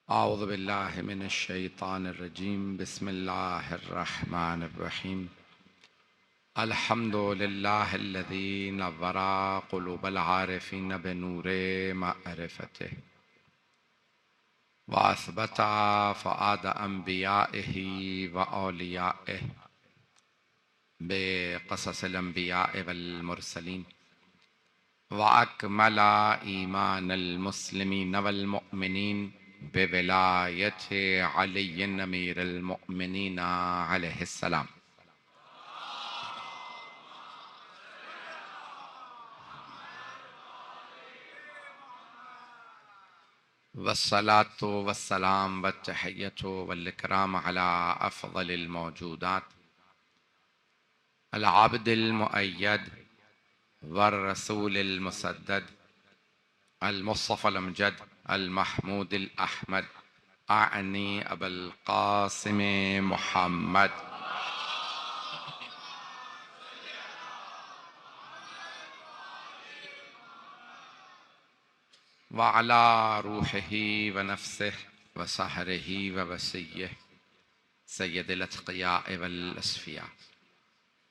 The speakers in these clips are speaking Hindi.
अऊज़ु बिल्लाहि मिनश शैतानिर रजीम बिस्मिल्लाहिर्रहमानिर रहीम अल्हम्दुलिल्लाहिल्लज़ी नव्वरा क़ुलूबल आरिफ़ीन बिनूरे मअरिफ़तिह व असबता फ़ुआद अंबियाइहि व औलियाइहि बिक़ससिल अंबियाइ वल मुरसलीन व अकमला ईमानल मुस्लिमीन वल मुअमिनीन बिविलायति अलीय्यिन अमीरुल मुअमिनीन अलैहिस्सलाम। वस्सलातु वस्सलाम वत्तहिय्यतु वल इकराम अला अफ़ज़लिल मौजूदात अल आबिदिल मुअय्यद वर रसूलिल मुसद्दद अल मुस्तफ़ल अमजद अल महमूदिल अहमद आनी अबुल क़ासिम मुहम्मद व अला रूहिही व नफ्सिही व सहरिही व वसिय्यिही सय्यदिल अत्क़ियाए वल अस्फ़िया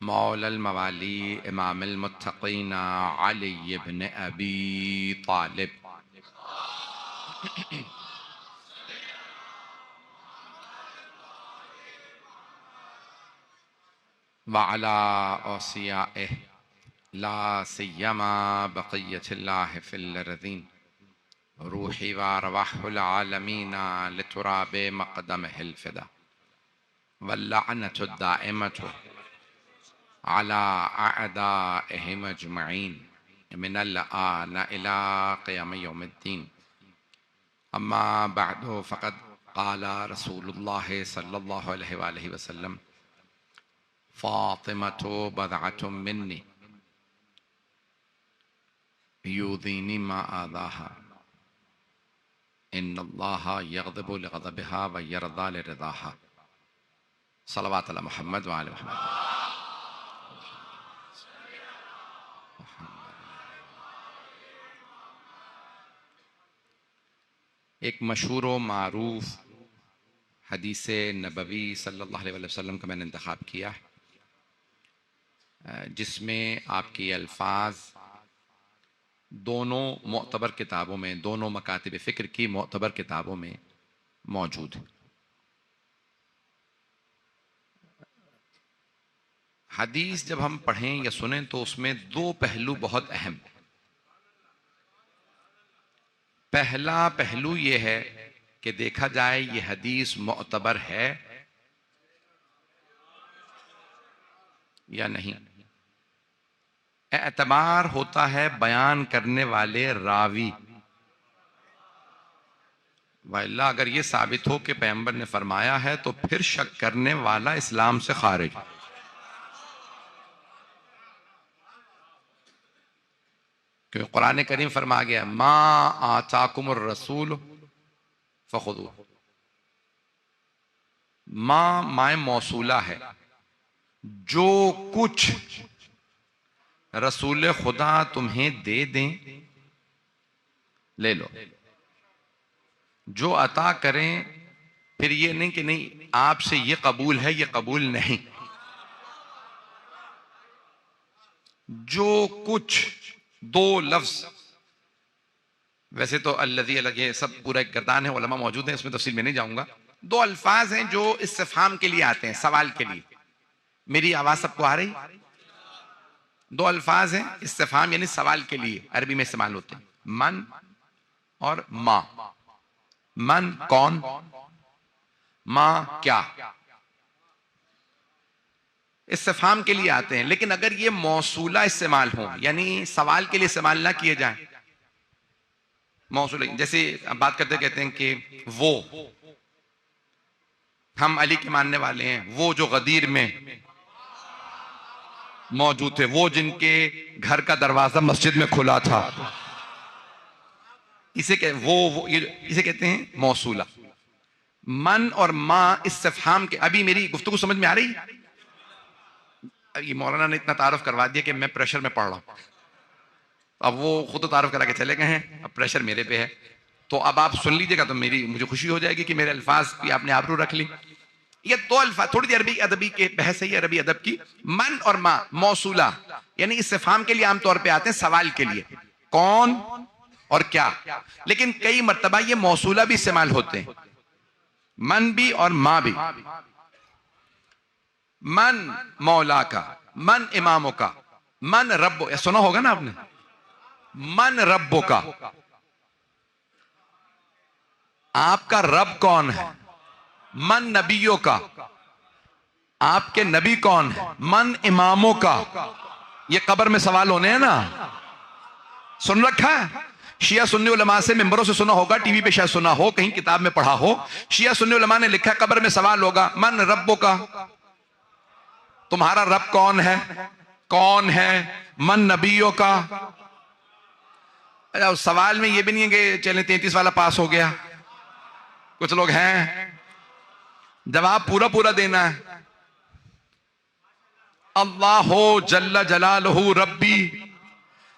मौलल मवाली इमामुल मुत्तक़ीन अली इब्न अबी तालिब व अला औसियाइहि ला सिय्यमा बक़िय्यतिल्लाहि फ़िल अर्ज़ीन रूही व अरवाहुल आलमीन लितुराबि मक़दमिहिल फ़िदा वल्लअनतु दाइमतु अला अअदाइहिम अजमईन मिनल आन इला क़ियाम यौमिद्दीन अम्मा बअदु फ़क़द क़ाला रसूलुल्लाह सल्लल्लाहु अलैहि वसल्लम फ़ातिमतु बदअतुम मिन्नी यूज़ीनी मा आज़ाहा इन्नल्लाह यग़ज़िबु लिग़ज़बिहा व यरज़ा लिरिज़ाहा सल्लल्लाहु अला मुहम्मद व आले मुहम्मद। एक मशहूर व मारूफ हदीस नबवी सल्लल्लाहु अलैहि वसल्लम का मैंने इंतखाब किया है, जिसमें आपके अल्फाज दोनों मोतबर किताबों में, दोनों मकातिब फ़िक्र की मोतबर किताबों में मौजूद है। हदीस जब हम पढ़ें या सुनें तो उसमें दो पहलू बहुत अहम हैं। पहला पहलू यह है कि देखा जाए ये हदीस मोतबर है या नहीं। एतबार होता है बयान करने वाले रावी, वल्ला अगर ये साबित हो कि पैगंबर ने फरमाया है तो फिर शक करने वाला इस्लाम से खारिज। क्योंकि कुरान करीम फरमा गया मा आताकुमुर रसूल फखुदू। मा माए मौसूला है, जो कुछ रसूल खुदा तुम्हें दे दें ले लो। जो अता करें, फिर ये नहीं कि नहीं आपसे ये कबूल है ये कबूल नहीं। जो कुछ, दो लफ्ज, वैसे तो अल्लज़ी अलग है, सब पूरा एक गर्दान है, उलमा मौजूद हैं, इसमें तफसील में नहीं जाऊंगा। दो अल्फाज हैं जो इस्तिफहाम के लिए आते हैं, सवाल के लिए। मेरी आवाज सबको आ रही? दो अल्फाज हैं इस्तिफहाम यानी सवाल के लिए, अरबी में इस्तेमाल होते हैं, मन और मा। मन कौन, मा क्या, इस्तिफहाम के लिए आते हैं। लेकिन अगर ये मौसूला इस्तेमाल हो, यानी सवाल के लिए इस्तेमाल ना किए जाए, मौसूला जैसे बात करते कहते हैं कि वो, हम अली के मानने वाले हैं, वो जो गदीर में मौजूद थे, वो जिनके घर का दरवाजा मस्जिद में खुला था, इसे इसे कहते हैं मौसूला। मन और मां इस्तिफहाम के। अभी मेरी गुफ्तगू समझ में आ रही? ये मौलाना ने इतना तारुफ करवा दिया कि मैं प्रेशर में पढ़ रहा हूं। अब वो खुद तो तारुफ करा के चले गए हैं, अब प्रेशर मेरे पे है। तो अब आप सुन लीजिएगा तो मुझे खुशी हो जाएगी कि मेरे अल्फाज की आपने आबरू रख ली। ये दो अल्फाज थोड़ी सी अरबी अदबी के बहस है, अरबी अदब की। मन और मा मौसूला, यानी इस्तिफहाम के लिए आमतौर पे आते हैं, सवाल के लिए, कौन और क्या। लेकिन कई मर्तबा ये मौसूला भी इस्तेमाल होते हैं, मन भी और मां भी। मन मौला का, मन इमामों का, मन रब्बो, सुना होगा ना आपने, मन रब्बो का। आपका रब कौन है? मन नबियों का। आपके नबी कौन है? मन इमामों का। ये कब्र में सवाल होने हैं ना, सुन रखा है। शिया सुन्नी उलमा से मिंबरों से सुना होगा, टीवी पे शायद सुना हो, कहीं किताब में पढ़ा हो। शिया सुन्नी उलमा ने लिखा कब्र में सवाल होगा, मन रब्बो का, तुम्हारा रब कौन है? कौन है? मन नबियों का। सवाल में ये भी नहीं है कि चलें 33 वाला पास हो गया, कुछ लोग हैं, जवाब पूरा पूरा देना है। अल्लाह जल्ला जलालहू रब्बी,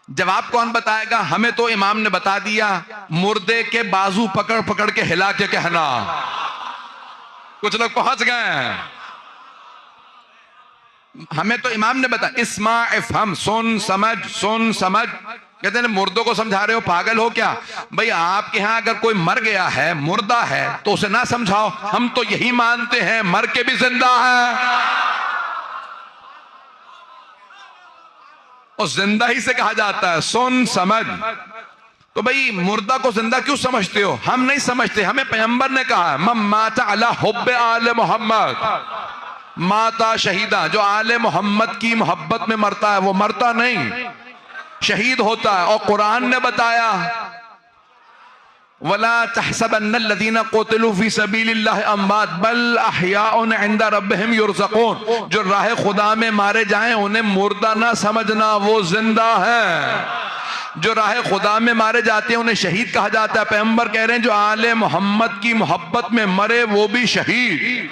जवाब कौन बताएगा? हमें तो इमाम ने बता दिया, मुर्दे के बाजू पकड़ पकड़ के हिला के कहना। कुछ लोग पहुंच गए, हमें तो इमाम ने बता, इस्मा इफ़हम, सुन समझ, सुन समझ। कहते हैं मुर्दों को समझा रहे हो, पागल हो क्या? भाई आपके यहां अगर कोई मर गया है, मुर्दा है, तो उसे ना समझाओ। हम तो यही मानते हैं मर के भी जिंदा है, और जिंदा ही से कहा जाता है सुन समझ। तो भाई मुर्दा को जिंदा क्यों समझते हो? हम नहीं समझते, हमें पैगंबर ने कहा है, मम माता अला हुब्बे आले मोहम्मद माता शहीदा, जो आले मोहम्मद की मोहब्बत में मरता है वो मरता नहीं, शहीद होता है। और कुरान ने बताया, वला तहसबन्नल्लज़ीना क़ुतिलू फ़ी सबीलिल्लाहि अम्वात बल अहयाउन इंदा रब्बिहिम युरज़क़ून, जो राह खुदा में मारे जाएं उन्हें मुर्दा ना समझना, वो जिंदा है। जो राह खुदा में मारे जाते हैं उन्हें शहीद कहा जाता है। पैगंबर कह रहे हैं जो आले मोहम्मद की मोहब्बत में मरे वो भी शहीद।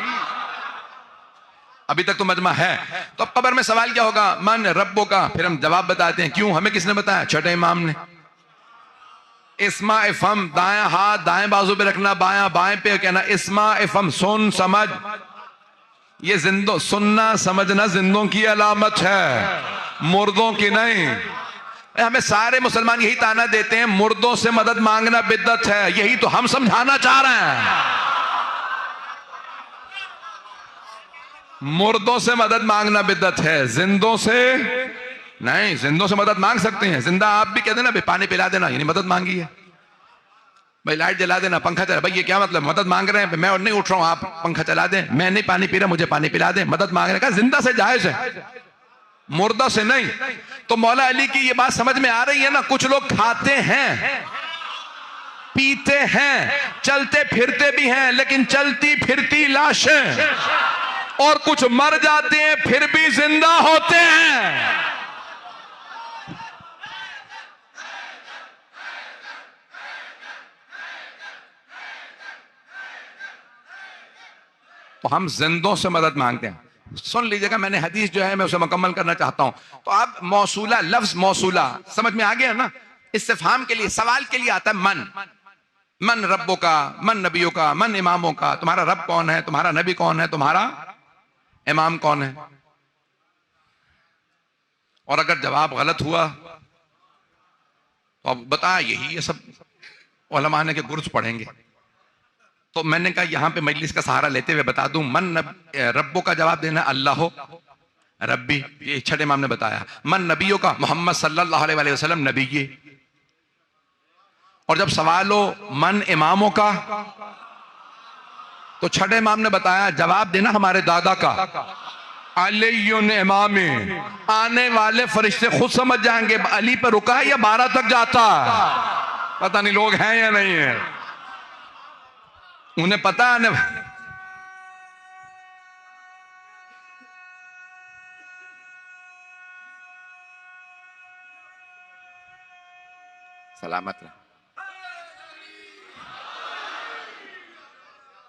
अभी तक तो मजमा है। तो अब कब्र में सवाल क्या होगा? मन रब्बो का। फिर हम जवाब बताते हैं, क्यों, हमें किसने बताया? छठे इमाम ने। इस्मा इफ़म, दाएं हाथ दाएं बाजू पे रखना, बायां बाएं पे कहना, इस्मा इफ़म, सुन समझ। ये जिंदों, सुनना समझना जिंदों की अलामत है, मुर्दों की नहीं। हमें सारे मुसलमान यही ताना देते हैं, मुर्दों से मदद मांगना बिद्दत है। यही तो हम समझाना चाह रहे हैं, मुर्दों से मदद मांगना बिद्दत है, जिंदों से नहीं। जिंदों से मदद मांग सकते हैं, जिंदा आप भी कह देना भाई पानी पिला देना, यानी मदद मांगी है। भाई लाइट जला देना, पंखा चला, भाई ये क्या मतलब? मदद मांग रहे हैं, मैं और नहीं उठ रहा हूं, आप पंखा चला दें। मैं नहीं पानी पी रहा, मुझे पानी पिला दें, मदद मांगने का जिंदा से जायज है, मुर्दा से नहीं। तो मौला अली की ये बात समझ में आ रही है ना? कुछ लोग खाते हैं, पीते हैं, चलते फिरते भी हैं, लेकिन चलती फिरती लाशें। और कुछ मर जाते हैं फिर भी जिंदा होते हैं। तो हम जिंदों से मदद मांगते हैं। सुन लीजिएगा, मैंने हदीस जो है मैं उसे मुकम्मल करना चाहता हूं। तो आप मौसूला, लफ्ज मौसूला समझ में आ गया ना? इस्तिफहाम के लिए, सवाल के लिए आता है मन। मन रब्बों का, मन नबियों का, मन इमामों का। तुम्हारा रब कौन है? तुम्हारा नबी कौन है? तुम्हारा इमाम कौन है? और अगर जवाब गलत हुआ तो अब बता, यही ये सब उलमा ने के गुर्ज पढ़ेंगे। तो मैंने कहा यहां पे मजलिस का सहारा लेते हुए बता दूं, मन रब्बों का जवाब देना अल्लाह रब्बी, ये छठे इमाम ने बताया। मन नबियों का, मोहम्मद सल्लल्लाहु अलैहि वसल्लम नबी ये। और जब सवाल हो मन इमामों का, तो छठे इमाम ने बताया जवाब देना हमारे दादा का, अलीयुन इमामी। आने वाले फरिश्ते खुद समझ जाएंगे अली पर रुका है या 12 तक जाता है। पता नहीं लोग हैं या नहीं है, उन्हें पता है। सलामत रहे,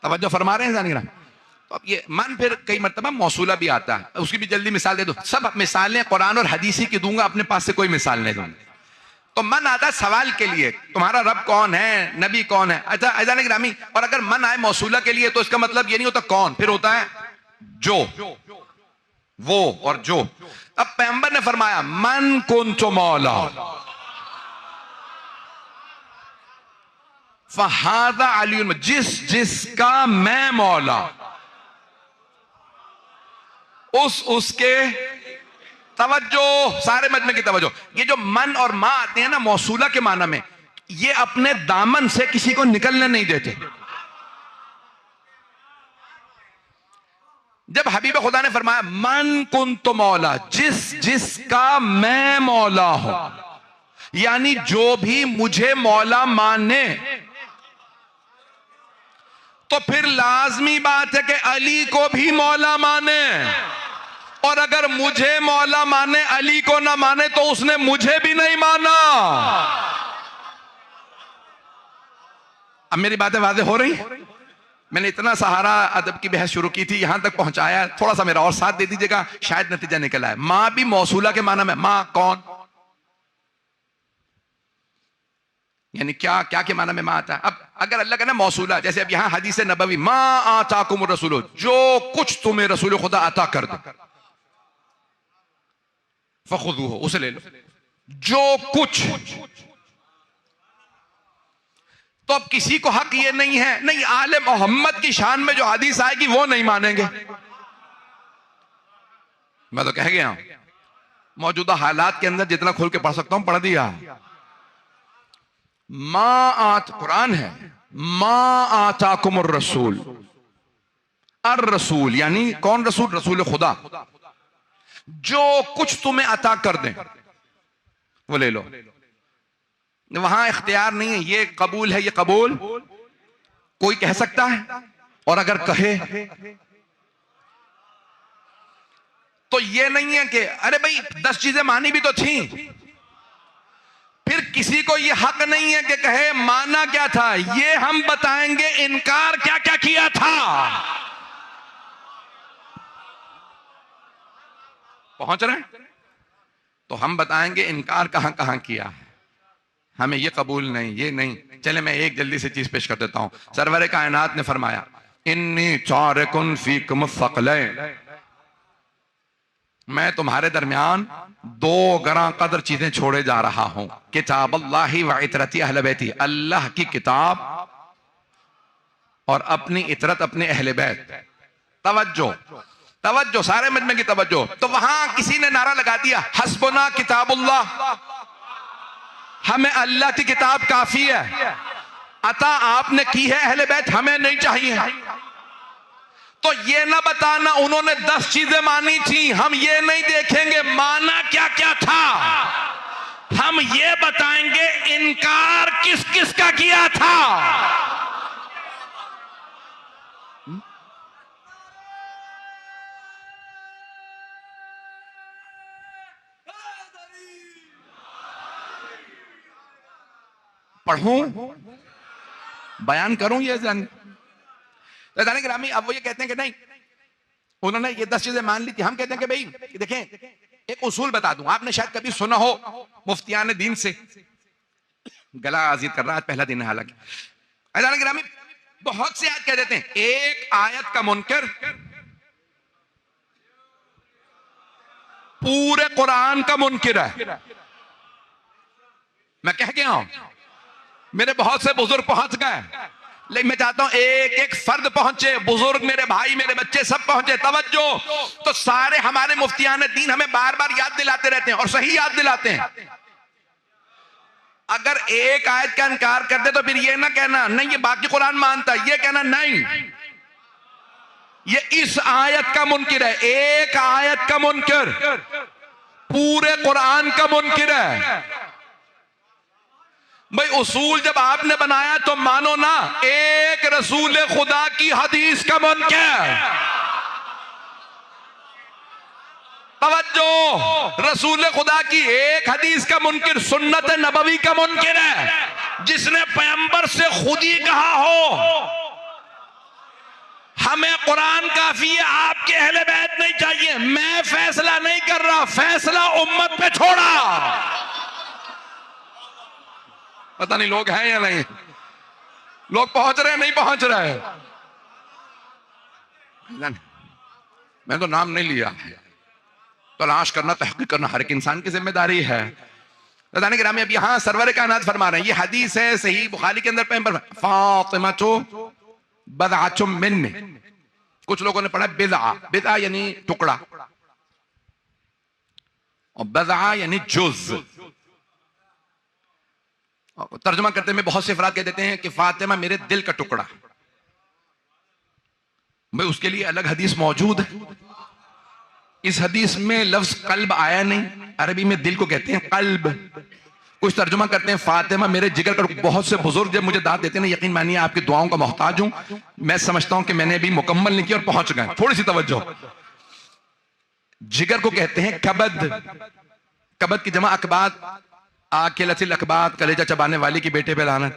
तवज्जो फरमा रहे हैं जानिए। तो अब ये मन फिर कई मर्तबा मौसूला भी आता है, उसकी भी जल्दी मिसाल दे दो। सब मिसालें कुरान और हदीसी की दूंगा, अपने पास से कोई मिसाल नहीं दूंगा। तो मन आता है सवाल के लिए, तुम्हारा रब कौन है, नबी कौन है। अच्छा अज़ान गिरामी, और अगर मन आए मौसूला के लिए तो इसका मतलब ये नहीं होता कौन, फिर होता है जो, वो और जो। अब पैगंबर ने फरमाया मन कुन्तु मौला फहादा अली, जिसका मैं मौला, उसके तवज्जो, सारे मजमे की तवज्जो। ये जो मन और मां आते हैं ना मौसूला के माना में, ये अपने दामन से किसी को निकलने नहीं देते। जब हबीब खुदा ने फरमाया मन कुन्तु मौला, जिसका मैं मौला हूं, यानी जो भी मुझे मौला माने, तो फिर लाजमी बात है कि अली को भी मौला माने, और अगर मुझे मौला माने अली को ना माने तो उसने मुझे भी नहीं माना। अब मेरी बातें वाज़ेह हो रही? मैंने इतना सहारा अदब की बहस शुरू की थी, यहां तक पहुंचाया, थोड़ा सा मेरा और साथ दे दीजिएगा, शायद नतीजा निकल आए। मां भी मौसूला के माना में, मां कौन, यानी क्या क्या के माना में मां आता है। अब अगर अल्लाह का ना मौसूला, जैसे अब यहां हदीस नबवी मां आताकुम रसूल, जो कुछ तुम्हें रसूल खुदा अता कर दे फखुदूहु, उसे ले लो, जो कुछ। तो अब किसी को हक ये नहीं है, नहीं आले मोहम्मद की शान में जो हदीस आएगी वो नहीं मानेंगे। मैं तो कह गया मौजूदा हालात के अंदर जितना खोल के पढ़ सकता हूं पढ़ दिया। मां आत कुरान है, मां आताकुमुर रसूल, अर रसूल यानी कौन रसूल, रसूल खुदा, जो कुछ तुम्हें अता कर दें वो ले लो। वहां इख्तियार नहीं है, ये कबूल है, ये कबूल कोई कह सकता है, और अगर कहे तो ये नहीं है कि अरे भाई 10 चीजें मानी भी तो थी, फिर किसी को ये हक नहीं है कि कहे माना क्या था, ये हम बताएंगे इनकार क्या क्या किया था। पहुंच रहे हैं? तो हम बताएंगे इनकार कहां कहां किया है, हमें ये कबूल नहीं, ये नहीं। चले मैं एक जल्दी से चीज पेश कर देता हूं। सरवर कायनात ने फरमाया इन्नी तारिकुन फीकुम सक़लैन, मैं तुम्हारे दरमियान 2 गरा कदर चीजें छोड़े जा रहा हूं, किताब अल्लाही व इतरती अहले बैती, अल्लाह की किताब और अपनी इतरत अपने अहले बैत। तवज्जो तवज्जो, सारे मजमे की तवज्जो। तो वहां किसी ने नारा लगा दिया हस्बुना किताबुल्लाह, हमें अल्लाह की किताब काफी है, अता आपने की है अहले बैत, हमें नहीं चाहिए। तो ये ना बताना उन्होंने 10 चीजें मानी थी, हम ये नहीं देखेंगे माना क्या क्या था, हम ये बताएंगे इनकार किस किस का किया था। पढ़ूं, बयान करूं, ये जाने ग्रामी। अब वो ये कहते हैं कि नहीं उन्होंने ये 10 चीजें मान ली थी, हम कहते हैं कि भाई देखें एक उसूल बता दूं, आपने शायद कभी सुना हो मुफ्तियान दीन से, गला आजीज कर रहा है, पहला दिन है हालांकि। जाने ग्रामी बहुत से आज कह देते हैं एक आयत का मुनकर पूरे कुरान का मुनकिर है। मैं कह गया हूं, मेरे बहुत से बुजुर्ग पहुंच गए, लेकिन मैं चाहता हूं एक एक फर्द पहुंचे, बुजुर्ग मेरे भाई मेरे बच्चे सब पहुंचे। तवज्जो, तो सारे हमारे मुफ्तियान दीन हमें बार बार याद दिलाते रहते हैं और सही याद दिलाते हैं। अगर एक आयत का इनकार कर दे तो फिर ये ना कहना नहीं ये बाकी कुरान मानता, ये कहना नहीं ये इस आयत का मुनकिर है। एक आयत का मुनकिर पूरे कुरान का मुनकिर है। भाई उसूल जब आपने बनाया तो मानो ना, एक रसूल खुदा की हदीस का मुनकिर। तवज्जो, रसूल खुदा की एक हदीस का मुनकिर सुन्नत नबवी का मुनकिर है, जिसने पैगंबर से खुद ही कहा हो हमें कुरान काफी है, आपके अहले बैत नहीं चाहिए। मैं फैसला नहीं कर रहा, फैसला उम्मत पे छोड़ा। पता नहीं लोग हैं या नहीं, लोग पहुंच रहे हैं नहीं पहुंच रहे हैं। मैं तो नाम नहीं लिया, तलाश करना तहकीक करना हर एक इंसान की जिम्मेदारी है। रज़ान गिरामी अब यहाँ सरवर कायनात फरमा रहे हैं, ये हदीस है सही बुखारी के अंदर पैगंबर फातिमा तो बदअतुम मिन्नी, कुछ लोगों ने पढ़ा बिदआ, बिदआ यानी टुकड़ा और बदआ यानी जुज। तर्जुमा करते में बहुत से अफराद कह देते हैं कि फातिमा मेरे दिल का टुकड़ा। भाई उसके लिए अलग हदीस मौजूद है। इस हदीस में लफ्ज कल्ब आया नहीं, अरबी में दिल को कहते हैं कल्ब। कुछ तर्जुमा करते हैं फातिमा मेरे जिगर का। बहुत से बुजुर्ग जब मुझे दाद देते हैं, यकीन मानिए आपकी दुआओं का मोहताज हूं, मैं समझता हूं कि मैंने अभी मुकम्मल नहीं किया और पहुंच गए। थोड़ी सी तवज्जो, जिगर को कहते हैं कबद। कबद की जमा अकबाद, आकिलतिल अकबाद, कलेजा चबाने वाली की बेटे पे लानत।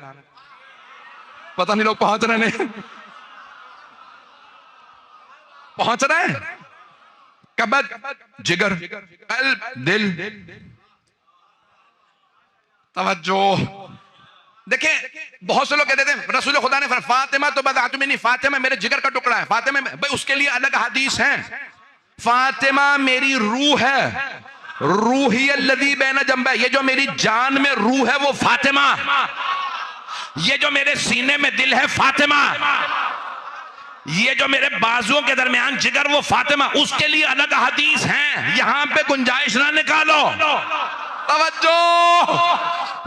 पता नहीं लोग पहुंच रहे नहीं पहुंच रहे हैं। कबद जिगर, कल्ब दिल। तवज्जो देखें, बहुत से लोग कहते हैं रसूल खुदा ने फातिमा तो बदअतुम मिन्नी, फातिमा मेरे जिगर का टुकड़ा है। फातिमा भाई उसके लिए अलग हदीस है। फातिमा मेरी रूह है, रूही अल्लज़ी बैन जंबे, ये जो मेरी जान में रूह है वो फातिमा, ये जो मेरे सीने में दिल है फातिमा, ये जो मेरे बाजुओं के दरमियान जिगर वो फातिमा। उसके लिए अलग हदीस हैं, यहां पे गुंजाइश ना निकालो। तवज्जो,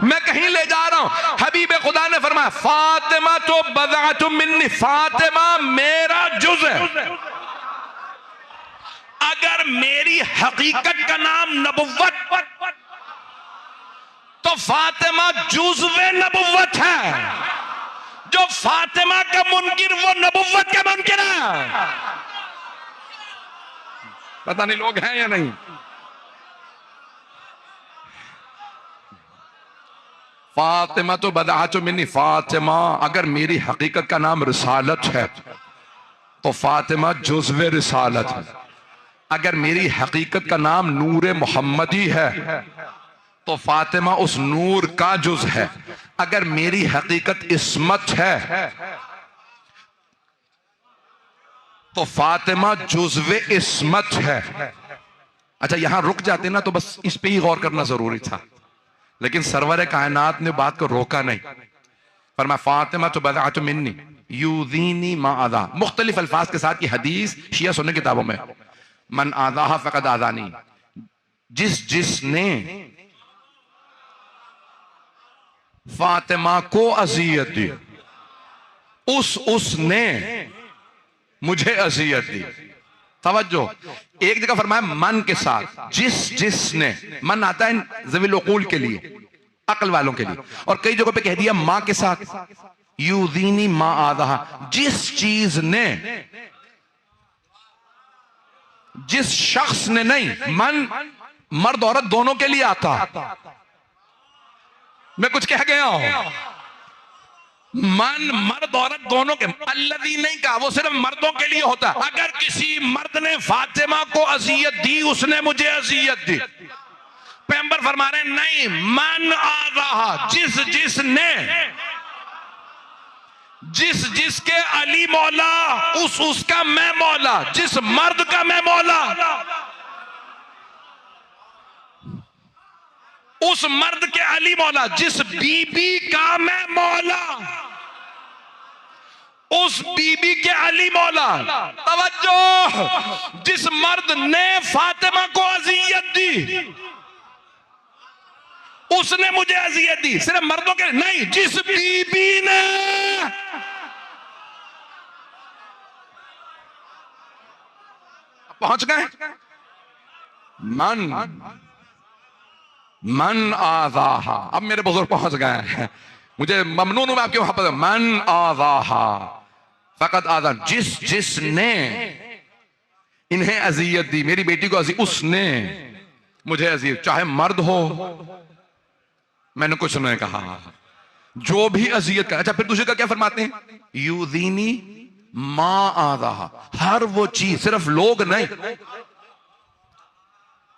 मैं कहीं ले जा रहा हूं। हबीब खुदा ने फरमाया फातिमा तो बदअतुम मिन्नी, फातिमा मेरा जुज है। अगर मेरी हकीकत का नाम नबुव्वत तो फातिमा जुज़्वे नबुव्वत है। जो फातिमा का मुनकिर वो नबुव्वत का मुनकिर है। पता नहीं लोग हैं या नहीं। फातिमा तो बदअतुम मिन्नी, फातिमा अगर मेरी हकीकत का नाम रिसालत है तो फातिमा जुज़्वे रिसालत है। अगर मेरी हकीकत का नाम नूर मोहम्मदी है तो फातिमा उस नूर का जुज है। अगर मेरी हकीकत इस्मत है तो फातिमा जुज़्वे इस्मत है। अच्छा यहां रुक जाते ना तो बस इस पे ही गौर करना जरूरी था, लेकिन सरवर कायनात ने बात को रोका नहीं। फरमाया फातिमा तो बदअतुम मिन्नी यूज़ीनी मा अज़ा, मुख्तलिफ अल्फाज के साथ की हदीस शिया सुन्नी किताबों में। मन आज़ाहा फ़क़द आज़ानी, जिसने फातिमा को अज़ियत दी उसने मुझे अज़ियत दी। तवज्जो, एक जगह फरमाया मन के साथ, जिसने, मन आता है ज़वील उक़ूल के लिए, अक्ल वालों के लिए, और कई जगहों पे कह दिया मां के साथ, यूज़ीनी मा आज़ाहा, जिस चीज ने, जिस शख्स ने नहीं, मन मर्द औरत दोनों के लिए आता। मैं कुछ कह गया हूं, मन मर्द औरत दोनों के, अल्लज़ी नहीं कहा, वो सिर्फ मर्दों के लिए होता। अगर किसी मर्द ने फातिमा को अज़ियत दी उसने मुझे अज़ियत दी। पैगंबर फरमा रहे नहीं, मन आ रहा, जिसने, जिसके अली मौला उसका मैं मौला, जिस मर्द का मैं मौला उस मर्द के अली मौला, जिस बीबी का मैं मौला उस बीबी के अली मौला। तवज्जो, जिस मर्द ने फातिमा को अज़ियत दी उसने मुझे अज़ियत दी। सिर्फ मर्दों के नहीं, जिस बीबी ने, पहुंच गए, मन आज़ाहा। अब मेरे बुजुर्ग पहुंच गए हैं, मुझे ममनून हूं मैं आपके वहां पर। मन आज़ाहा फ़क़द आज़ान, जिसने इन्हें अज़ियत दी, मेरी बेटी को अज़ियत, उसने मुझे अज़ियत, चाहे मर्द हो, मैंने कुछ नहीं कहा, जो भी अज़ियत का। अच्छा फिर दूसरे का क्या फरमाते हैं, यूज़ीनी मा आज़ाहा, हर वो चीज, सिर्फ लोग नहीं।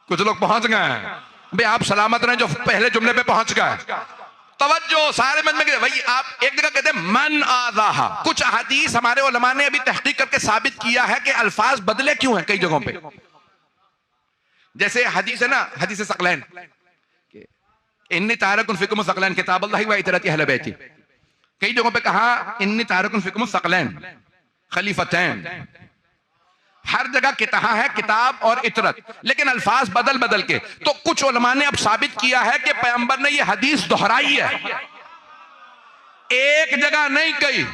कुछ लोग पहुंच गए हैं भाई, आप सलामत रहें जो पहले जुमले पे पहुंच गए। तवज्जो, सारे मन में भाई आप एक जगह कहते हैं मन आज़ाहा। कुछ हदीस हमारे उलमा ने अभी तहकीक करके साबित किया है कि अल्फाज बदले क्यों हैं कई जगहों पे। जैसे हदीस है ना, हदीस सकलैन, इन्नी तारकुन फिकुम सकलैन किताब अल्लाह व इतरती अहले बैती। कई जगहों पे कहा इन्नी तारकुन फिकुम सकलैन खलीफतैन। हर जगह कहा है किताब और इतरत, लेकिन अल्फाज बदल बदल के। तो कुछ उलमा ने अब साबित किया है कि पैगंबर ने यह हदीस दोहराई है, एक जगह नहीं कही,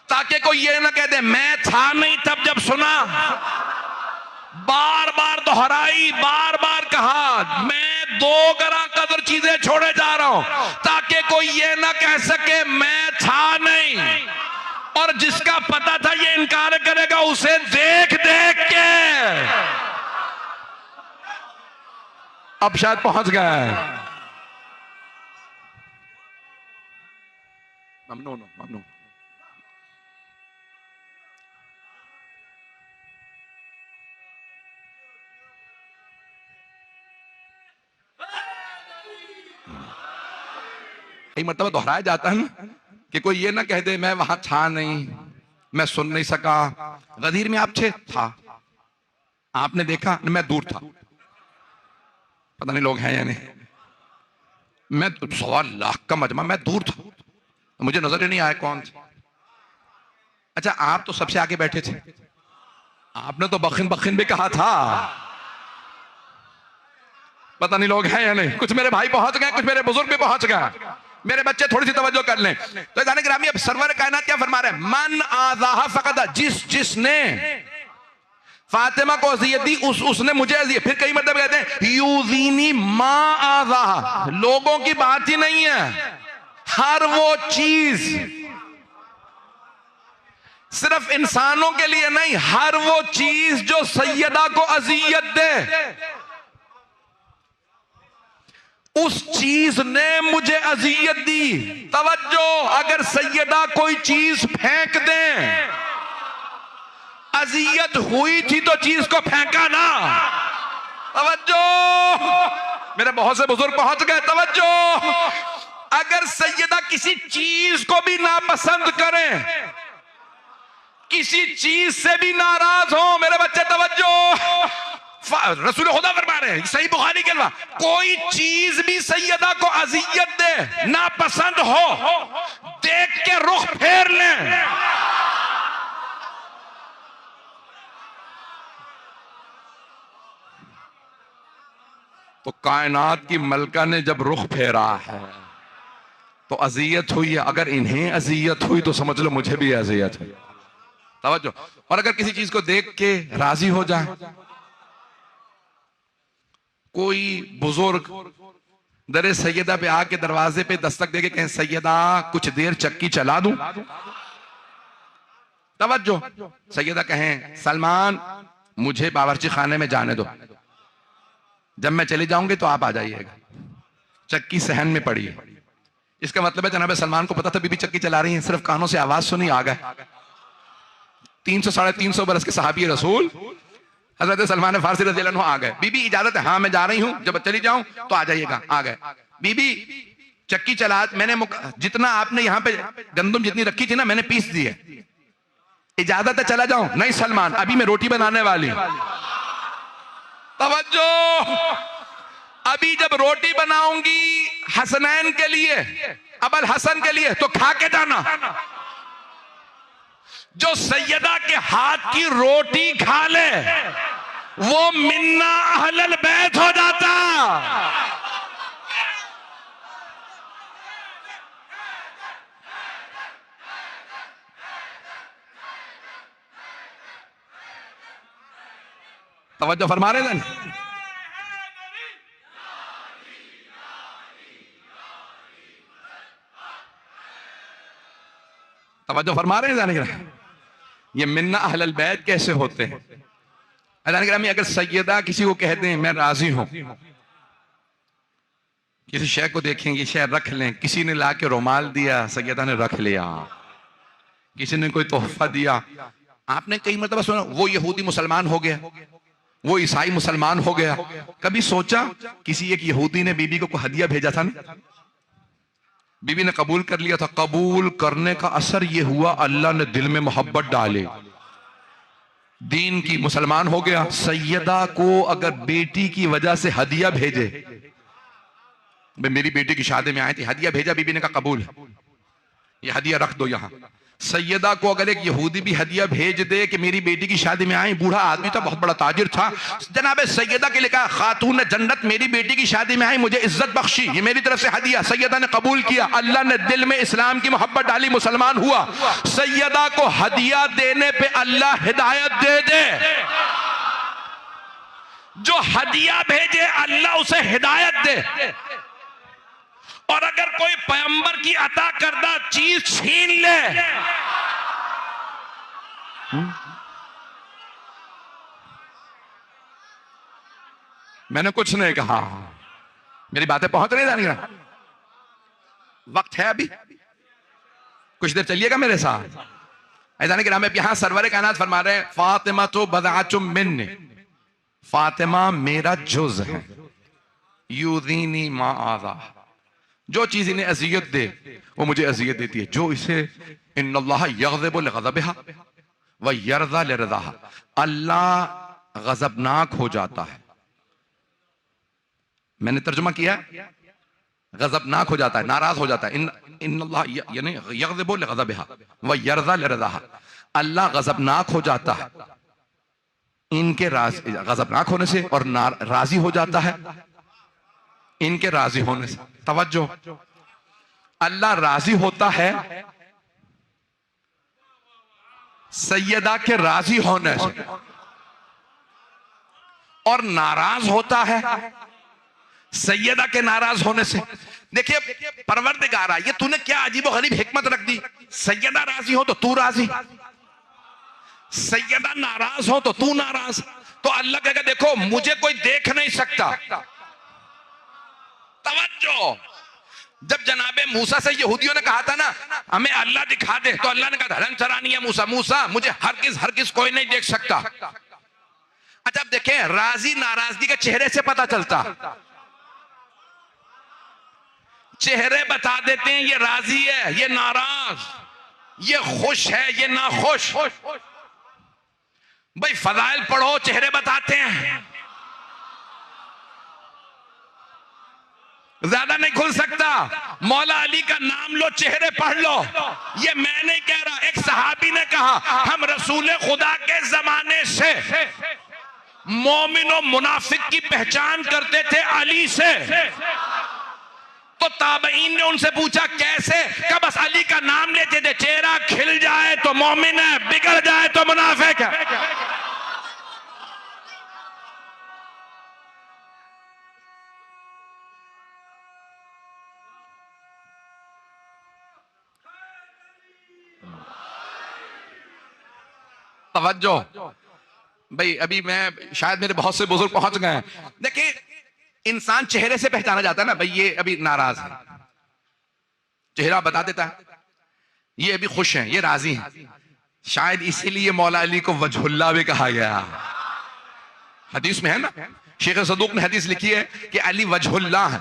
ताकि कोई ये ना कह दे मैं था नहीं तब जब सुना। बार बार दोहराई, बार बार कहा, मैं 2 गरा कदर चीजें छोड़े जा रहा हूं, ताकि कोई ये ना कह सके मैं था नहीं। और जिसका पता था ये इनकार करेगा, उसे देख देख के अब शायद पहुंच गया है। ममनून ममनून। कई मरतबा दोहराया जाता है ना कि कोई ये ना कह दे मैं वहां था नहीं, मैं सुन नहीं सका। गदीर में आप थे, था, आपने देखा, मैं दूर था। पता नहीं लोग हैं या नहीं। मैं 1.25 लाख का मजमा, मैं दूर था, मुझे नजर ही नहीं आया कौन थे। अच्छा, आप तो सबसे आगे बैठे थे, आपने तो बखिन बखिन भी कहा था। पता नहीं लोग हैं या नहीं। कुछ मेरे भाई पहुंच गए, कुछ मेरे बुजुर्ग भी पहुंच गए। मेरे बच्चे थोड़ी सी तवज्जो कर लें। तो जाने ग्रामी अब सरवर कायनात क्या फरमा रहे हैं, मन आज़ाहा फ़क़दा, जिसने फातिमा को अज़ियत दी उसने मुझे अज़ियत। फिर कई मतलब कहते हैं यूज़ीनी मा आज़ाहा, लोगों की बात ही नहीं है, हर वो चीज, सिर्फ इंसानों के लिए नहीं, हर वो चीज जो सैयदा को अज़ियत दे, उस चीज ने मुझे अज़ियत दी। तवज्जो, अगर सैयदा कोई चीज फेंक दे, अज़ियत हुई थी तो चीज को फेंका ना। तवज्जो, मेरे बहुत से बुजुर्ग पहुंच गए। तवज्जो, अगर सैयदा किसी चीज को भी नापसंद करें, किसी चीज से भी नाराज हो, मेरे बच्चे तवज्जो, रसूल खुदा फरमा रहे हैं, सही बुखारी के अल्फाज, कोई चीज भी सैयदा को अज़ियत दे, नापसंद हो, देख के रुख फेर लें। तो कायनात की मलका ने जब रुख फेरा है तो अज़ियत हुई है। अगर इन्हें अज़ियत हुई तो समझ लो मुझे भी अज़ियत है। तवज्जो, और अगर किसी चीज को देख के राजी हो जाए, कोई बुजुर्ग दरे सैयदा पे आके दरवाजे पे दस्तक देके कहें सैयदा कुछ देर चक्की चला दूं। तवज्जो, सैयदा कहें सलमान मुझे बावर्ची खाने में जाने दो, जब मैं चली जाऊंगी तो आप आ जाइएगा, चक्की सहन में पड़ी है। इसका मतलब है जनाब सलमान को पता था बीबी चक्की चला रही है, सिर्फ कानों से आवाज सुनी आ गए। 300-350 बरस के सहाबी रसूल हजरत सलमान फारसी रज़ी अल्लाह अन्हु आ गए। बीबी इजाजत है? हाँ मैं जा रही हूं, जब चली जाऊं तो आ जाइएगा। आ गए। बीबी चक्की चला, मैंने जितना आपने यहाँ पे गंदम जितनी रखी थी ना मैंने पीस दी है, इजाजत है चला जाऊं? नहीं सलमान, अभी मैं रोटी बनाने वाली। तवज्जो, अभी जब रोटी बनाऊंगी हसनैन के लिए, अबल हसन के लिए, तो खा के जाना। जो सैयदा के हाथ की रोटी खा ले वो मिन्ना अहलल बैत हो जाता। तवज्जो फरमा रहे हैं, तवज्जो फरमा रहे हैं जाने के ये मिन्ना अहलल बैत कैसे होते हैं। अगर सैयदा किसी को कह दें मैं राजी हूं, किसी शय को देखेंगे शय रख लें, किसी ने लाके रुमाल दिया सैयदा ने रख लिया, किसी ने कोई तोहफा दिया, आपने कई मतलब सुना वो यहूदी मुसलमान हो गया, वो ईसाई मुसलमान हो गया। कभी सोचा किसी एक यहूदी ने बीबी को कोई हदिया भेजा था ना? बीबी ने कबूल कर लिया था। कबूल करने का असर यह हुआ अल्लाह ने दिल में मोहब्बत डाले, दीन की, मुसलमान हो गया। सैयदा को अगर बेटी की वजह से हदिया भेजे, मेरी बेटी की शादी में आई थी, हदिया भेजा, बीबी ने कहा कबूल, ये हदिया रख दो यहां। सैयदा को अगर एक यहूदी भी हदिया भेज दे कि मेरी बेटी की शादी में आई, बूढ़ा आदमी था, बहुत बड़ा ताजिर था, जनाब सैयदा के लिए कहा खातून जन्नत मेरी बेटी की शादी में आई, मुझे इज्जत बख्शी, ये मेरी तरफ से हदिया। सैयदा ने कबूल किया, अल्लाह ने दिल में इस्लाम की मोहब्बत डाली, मुसलमान हुआ। सैयदा को हदिया देने पे अल्लाह हिदायत दे दे, जो हदिया भेजे अल्लाह उसे हिदायत दे। और अगर कोई पैगंबर की अता करदा चीज छीन ले, मैंने कुछ नहीं कहा, मेरी बातें पहुंच नहीं जानी, वक्त है अभी, कुछ देर चलिएगा मेरे साथ। ऐसा कि नाम यहां सरवर कायनात फरमा रहे हैं फातिमा तो बदाचुम मिन्नी, फातिमा मेरा जुज है, यूदीनी मा आजा, जो चीज इन्हें अजियत दे वो मुझे अजियत देती है, जो इसे इन्नल्लाह यग़ज़िबु लिग़ज़बिहा व यरज़ा लिरज़ाहा, अल्लाह गजबनाक हो जाता है, मैंने तर्जुमा किया, गजबनाक हो जाता है, नाराज हो जाता है। इन्नल्लाह यानी यग़ज़िबु लिग़ज़बिहा व यरज़ा लिरज़ाहा, अल्लाह गजबनाक हो जाता है इनके गजबनाक होने से, और राजी हो जाता है इनके राजी होने से। तवज्जो, अल्लाह राजी होता है सैयदा के राजी होने से, और नाराज होता है सैयदा के नाराज होने से। देखिए परवरदिगारा, ये तूने क्या अजीब व गरीब हिकमत रख दी, सैयदा राजी हो तो तू राजी, सैयदा नाराज हो तो तू नाराज। तो अल्लाह कहेगा देखो मुझे कोई देख नहीं सकता। तवज्जो, जब जनाबे मूसा से यहूदियों ने कहा था ना हमें अल्लाह दिखा दे, तो अल्लाह ने कहा रंग चरानी है मूसा, मूसा मुझे हरगिज कोई नहीं देख सकता। अच्छा अब देखें, राजी नाराजगी के चेहरे से पता चलता, चेहरे बता देते हैं ये राजी है, ये नाराज, ये खुश है, ये नाखुश। भाई फजाइल पढ़ो, चेहरे बताते हैं, ज्यादा नहीं खुल सकता। मौला अली का नाम लो, चेहरे पढ़ लो। ये मैं नहीं कह रहा, एक सहाबी ने कहा हम रसूल खुदा के जमाने से मोमिन और मुनाफिक की पहचान करते थे अली से। तो ताबईन ने उनसे पूछा कैसे, कि बस अली का नाम लेते थे, चेहरा खिल जाए तो मोमिन है, बिगड़ जाए तो मुनाफिक है। तवज्जो भाई, अभी मैं शायद मेरे बहुत से बुजुर्ग पहुंच गए हैं। देखिए इंसान चेहरे से पहचाना जाता है ना, भाई ये अभी नाराज है, चेहरा बता देता है, ये अभी खुश हैं, ये राजी हैं। शायद इसीलिए मौला अली को वजहुल्लाह भी कहा गया, हदीस में है ना, शेख सदूक ने हदीस लिखी है कि अली वजहुल्लाह है।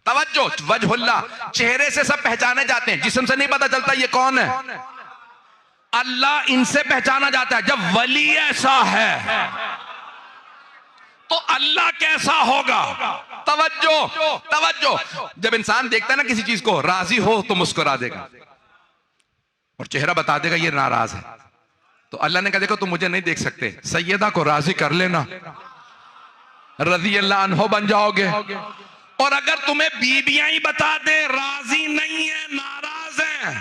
तवज्जो, वजहुल्लाह, चेहरे से सब पहचाने जाते हैं, जिस्म से नहीं पता चलता ये कौन है। अल्लाह इनसे पहचाना जाता है। जब वली ऐसा है तो अल्लाह कैसा होगा। तवज्जो तवज्जो, जब इंसान देखता है ना किसी चीज को, राजी हो तो मुस्कुरा देगा और चेहरा बता देगा ये नाराज है। तो अल्लाह ने कहा देखो तुम मुझे नहीं देख सकते, सैयदा को राजी कर लेना, रज़ी अल्लाह अन्हो बन जाओगे। और अगर तुम्हें बीबियां ही बता दे राजी नहीं है, नाराज है,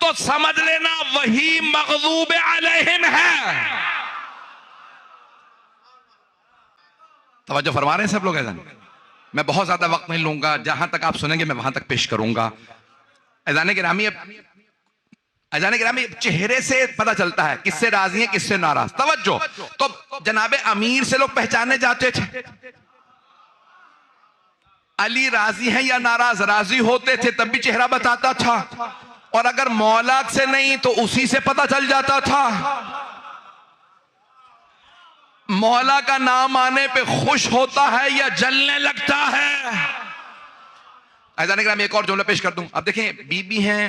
तो समझ लेना वही मग़ज़ूब अलैहिम है। तवज्जो फरमा रहे हैं सब लोग। ऐसा मैं बहुत ज्यादा वक्त नहीं लूंगा, जहां तक आप सुनेंगे मैं वहां तक पेश करूंगा। ऐज़ान गिरामी, ऐज़ान गिरामी, चेहरे से पता चलता है किससे राजी है किससे नाराज। तवज्जो, तो जनाबे अमीर से लोग पहचाने जाते थे, अली राजी है या नाराज, राजी होते थे तब भी चेहरा बताता था, और अगर मौला से नहीं तो उसी से पता चल जाता था। मौला का नाम आने पे खुश होता है या जलने लगता है। ऐसा नहीं कि मैं एक और जुमला पेश कर दूं। अब देखें, बीबी हैं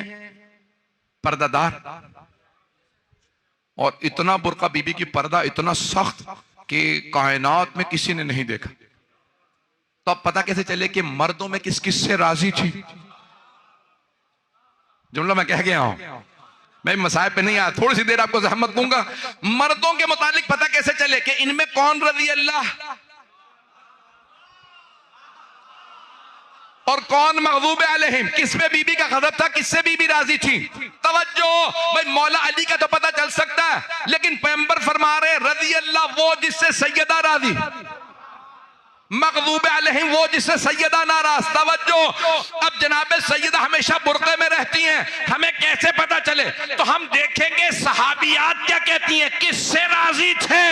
पर्दादार, और इतना बुर्का बीबी की पर्दा इतना सख्त कि कायनात में किसी ने नहीं देखा। तो अब पता कैसे चले कि मर्दों में किस किस से राजी थी? जुमला मैं कह गया हूं, मैं मसाइब पे नहीं आया, थोड़ी सी देर आपको ज़हमत दूंगा। मर्दों के मुतालिक पता कैसे चले कि इनमें कौन रज़ी अल्लाह और कौन मग़ज़ूब अलैहिम, किसमें बीबी का ग़ज़ब था, किससे बीबी राजी थी? तवज्जो भाई, मौला अली का तो पता चल सकता है, लेकिन पैगंबर फरमा रहे रज़ी अल्लाह वो जिससे सैयदा राजी, मग़ज़ूब अलैहिम वो जिससे सैयदा नाराज। तवज्जो, अब जनाबे सैयदा हमेशा बुर्क़े में रहती हैं, हमें कैसे पता चले? तो हम देखेंगे सहाबियात क्या कहती हैं, किससे राजी थे,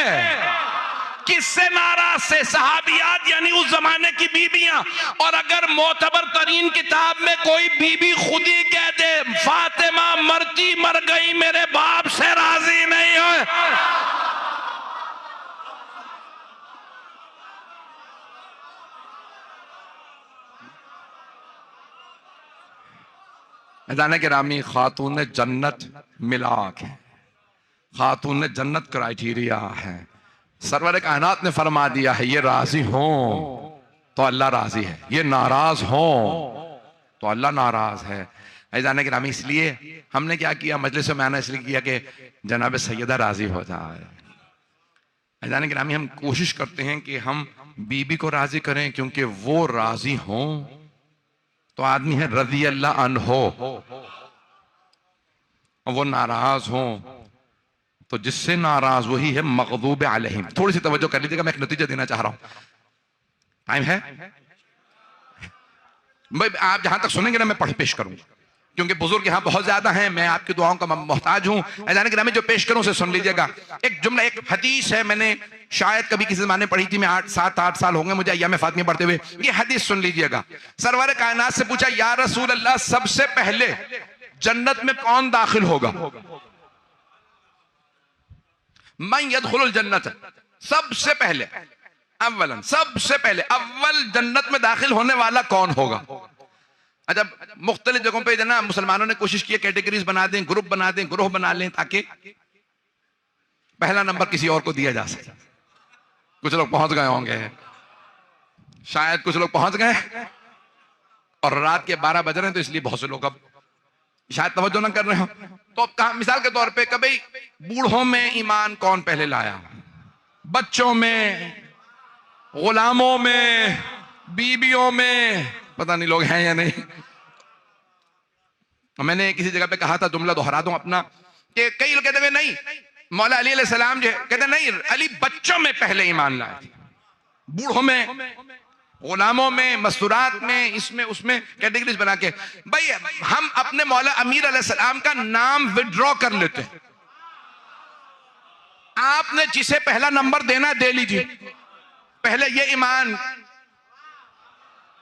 किससे नाराज से? सहाबियात यानी उस जमाने की बीबियां। और अगर मोतबर तरीन किताब में कोई बीबी खुद ही कह दे फातिमा मरती मर गई मेरे बाप से राजी नहीं है, जाने के रामी खातून जन्नत मिलाक है, खातून जन्नत क्राइटेरिया है। सरवर कायनात ने फरमा दिया है ये राजी हो तो अल्लाह राजी है, ये नाराज हो तो अल्लाह नाराज है। जाने के रामी इसलिए हमने क्या किया, मजलिस में आना इसलिए किया कि जनाब सैयदा राजी हो जाए। जाने के रामी हम कोशिश करते हैं कि हम बीबी को राजी करें, क्योंकि वो राजी हो तो आदमी है रज़ी अल्लाह अन्हो, वो नाराज हो तो जिससे नाराज वही है मग़ज़ूब अलैहिम। थोड़ी सी तवज्जो कर लीजिएगा, मैं एक नतीजा देना चाह रहा हूं। टाइम है भाई, आप जहां तक सुनेंगे ना मैं पढ़ पेश करूंगा, क्योंकि बुजुर्ग यहां बहुत ज्यादा हैं, मैं आपकी दुआओं का मोहताज हूं। ऐलान के नाम जो पेश करूं उसे सुन लीजिएगा। एक जुमला, एक हदीस है, मैंने शायद कभी किसी जमाने पढ़ी थी, मैं 7-8 साल होंगे मुझे अय्याम फातिमा पढ़ते हुए। ये हदीस सुन लीजिएगा। सरवर कायनात से पूछा या रसूल अल्लाह सबसे पहले जन्नत में कौन दाखिल होगा? मन यदखुलुल जन्नत, सबसे पहले अव्वलन, सबसे पहले अव्वल जन्नत में दाखिल होने वाला कौन होगा? अच्छा, मुख्तलिफ जगहों पे ना मुसलमानों ने कोशिश की कैटेगरीज बना दें, ग्रुप बना दें, ग्रोह बना लें, ताकि पहला नंबर किसी और को दिया जा सके। कुछ लोग पहुंच गए होंगे, शायद कुछ लोग पहुंच गए और रात के 12 बज रहे हैं, तो इसलिए बहुत से लोग अब शायद तवज्जो ना कर रहे हो। तो अब कहा, मिसाल के तौर पे कभी बूढ़ों में ईमान कौन पहले लाया, बच्चों में, गुलामों में, बीबियों में, पता नहीं लोग हैं या नहीं। मैंने किसी जगह पे कहा था, जुमला दोहरा दूं अपना, कि कई लोग कहते हैं नहीं, मौला अली अलैहि सलाम जो कहते नहीं, अली बच्चों में पहले ईमान लाए, बूढ़ों में, गुलामों में, मस्तूरात में, इसमें उसमें कैटेगरीज बना के। भाई हम अपने मौला अमीर अलैहि सलाम का नाम विड्रॉ कर लेते हैं, आपने जिसे पहला नंबर देना दे लीजिए, पहले ये ईमान,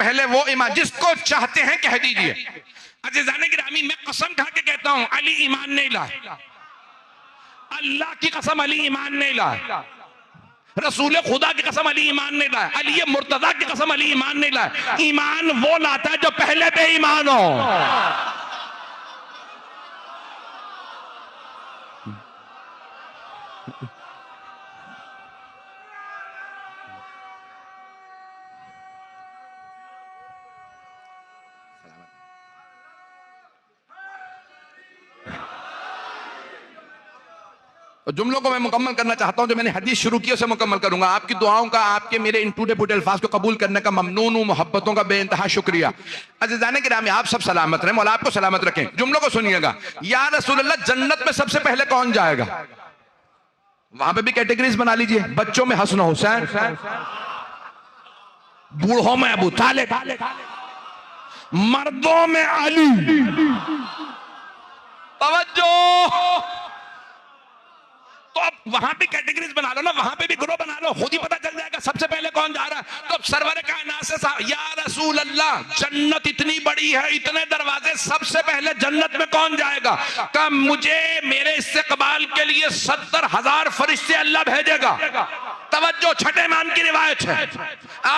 पहले वो ईमान, जिसको चाहते हैं कह दीजिए। अज़ीज़ाने गिरामी, मैं कसम खा के कहता हूं अली ईमान नहीं लाए, अल्लाह की कसम अली ईमान नहीं लाए, रसूल खुदा की कसम अली ईमान नहीं लाए, अली मुर्तजा की कसम अली ईमान नहीं लाए। ईमान वो लाता है जो पहले बेईमान हो। जुमलों को मैं मुकम्मल करना चाहता हूं, जो मैंने हदीस शुरू की उसे मुकम्मल करूंगा। आपकी दुआओं का, आपके मेरे इन टूटे फूटे अल्फाज को कबूल करने का ममनून हूं, मोहब्बतों का बेइंतहा शुक्रिया। अज़ीज़ाने गिरामी, आप सब सलामत रहें, मौला आपको सलामत रखें। जुमलों को सुनिएगा। या रसूल अल्लाह, जन्नत में सबसे पहले कौन जाएगा? वहां पे भी कैटेगरीज बना लीजिए। बच्चों में हसन हुसैन, बूढ़ों में अबू तालिब, मर्दों में अली। तवज्जो, तो अब वहां भी कैटेगरीज बना लो ना, वहां पे भी ग्रुप बना लो, खुद ही पता चल जाएगा सबसे पहले कौन जा रहा है। तो सरवर कायनात से या रसूल अल्लाह, जन्नत इतनी बड़ी है, इतने दरवाजे, सबसे पहले जन्नत में कौन जाएगा? कहा मुझे मेरे इस्तकबाल के लिए 70,000 फरिश्ते अल्लाह भेजेगा। तवज्जो, छठे इमाम की रिवायत है,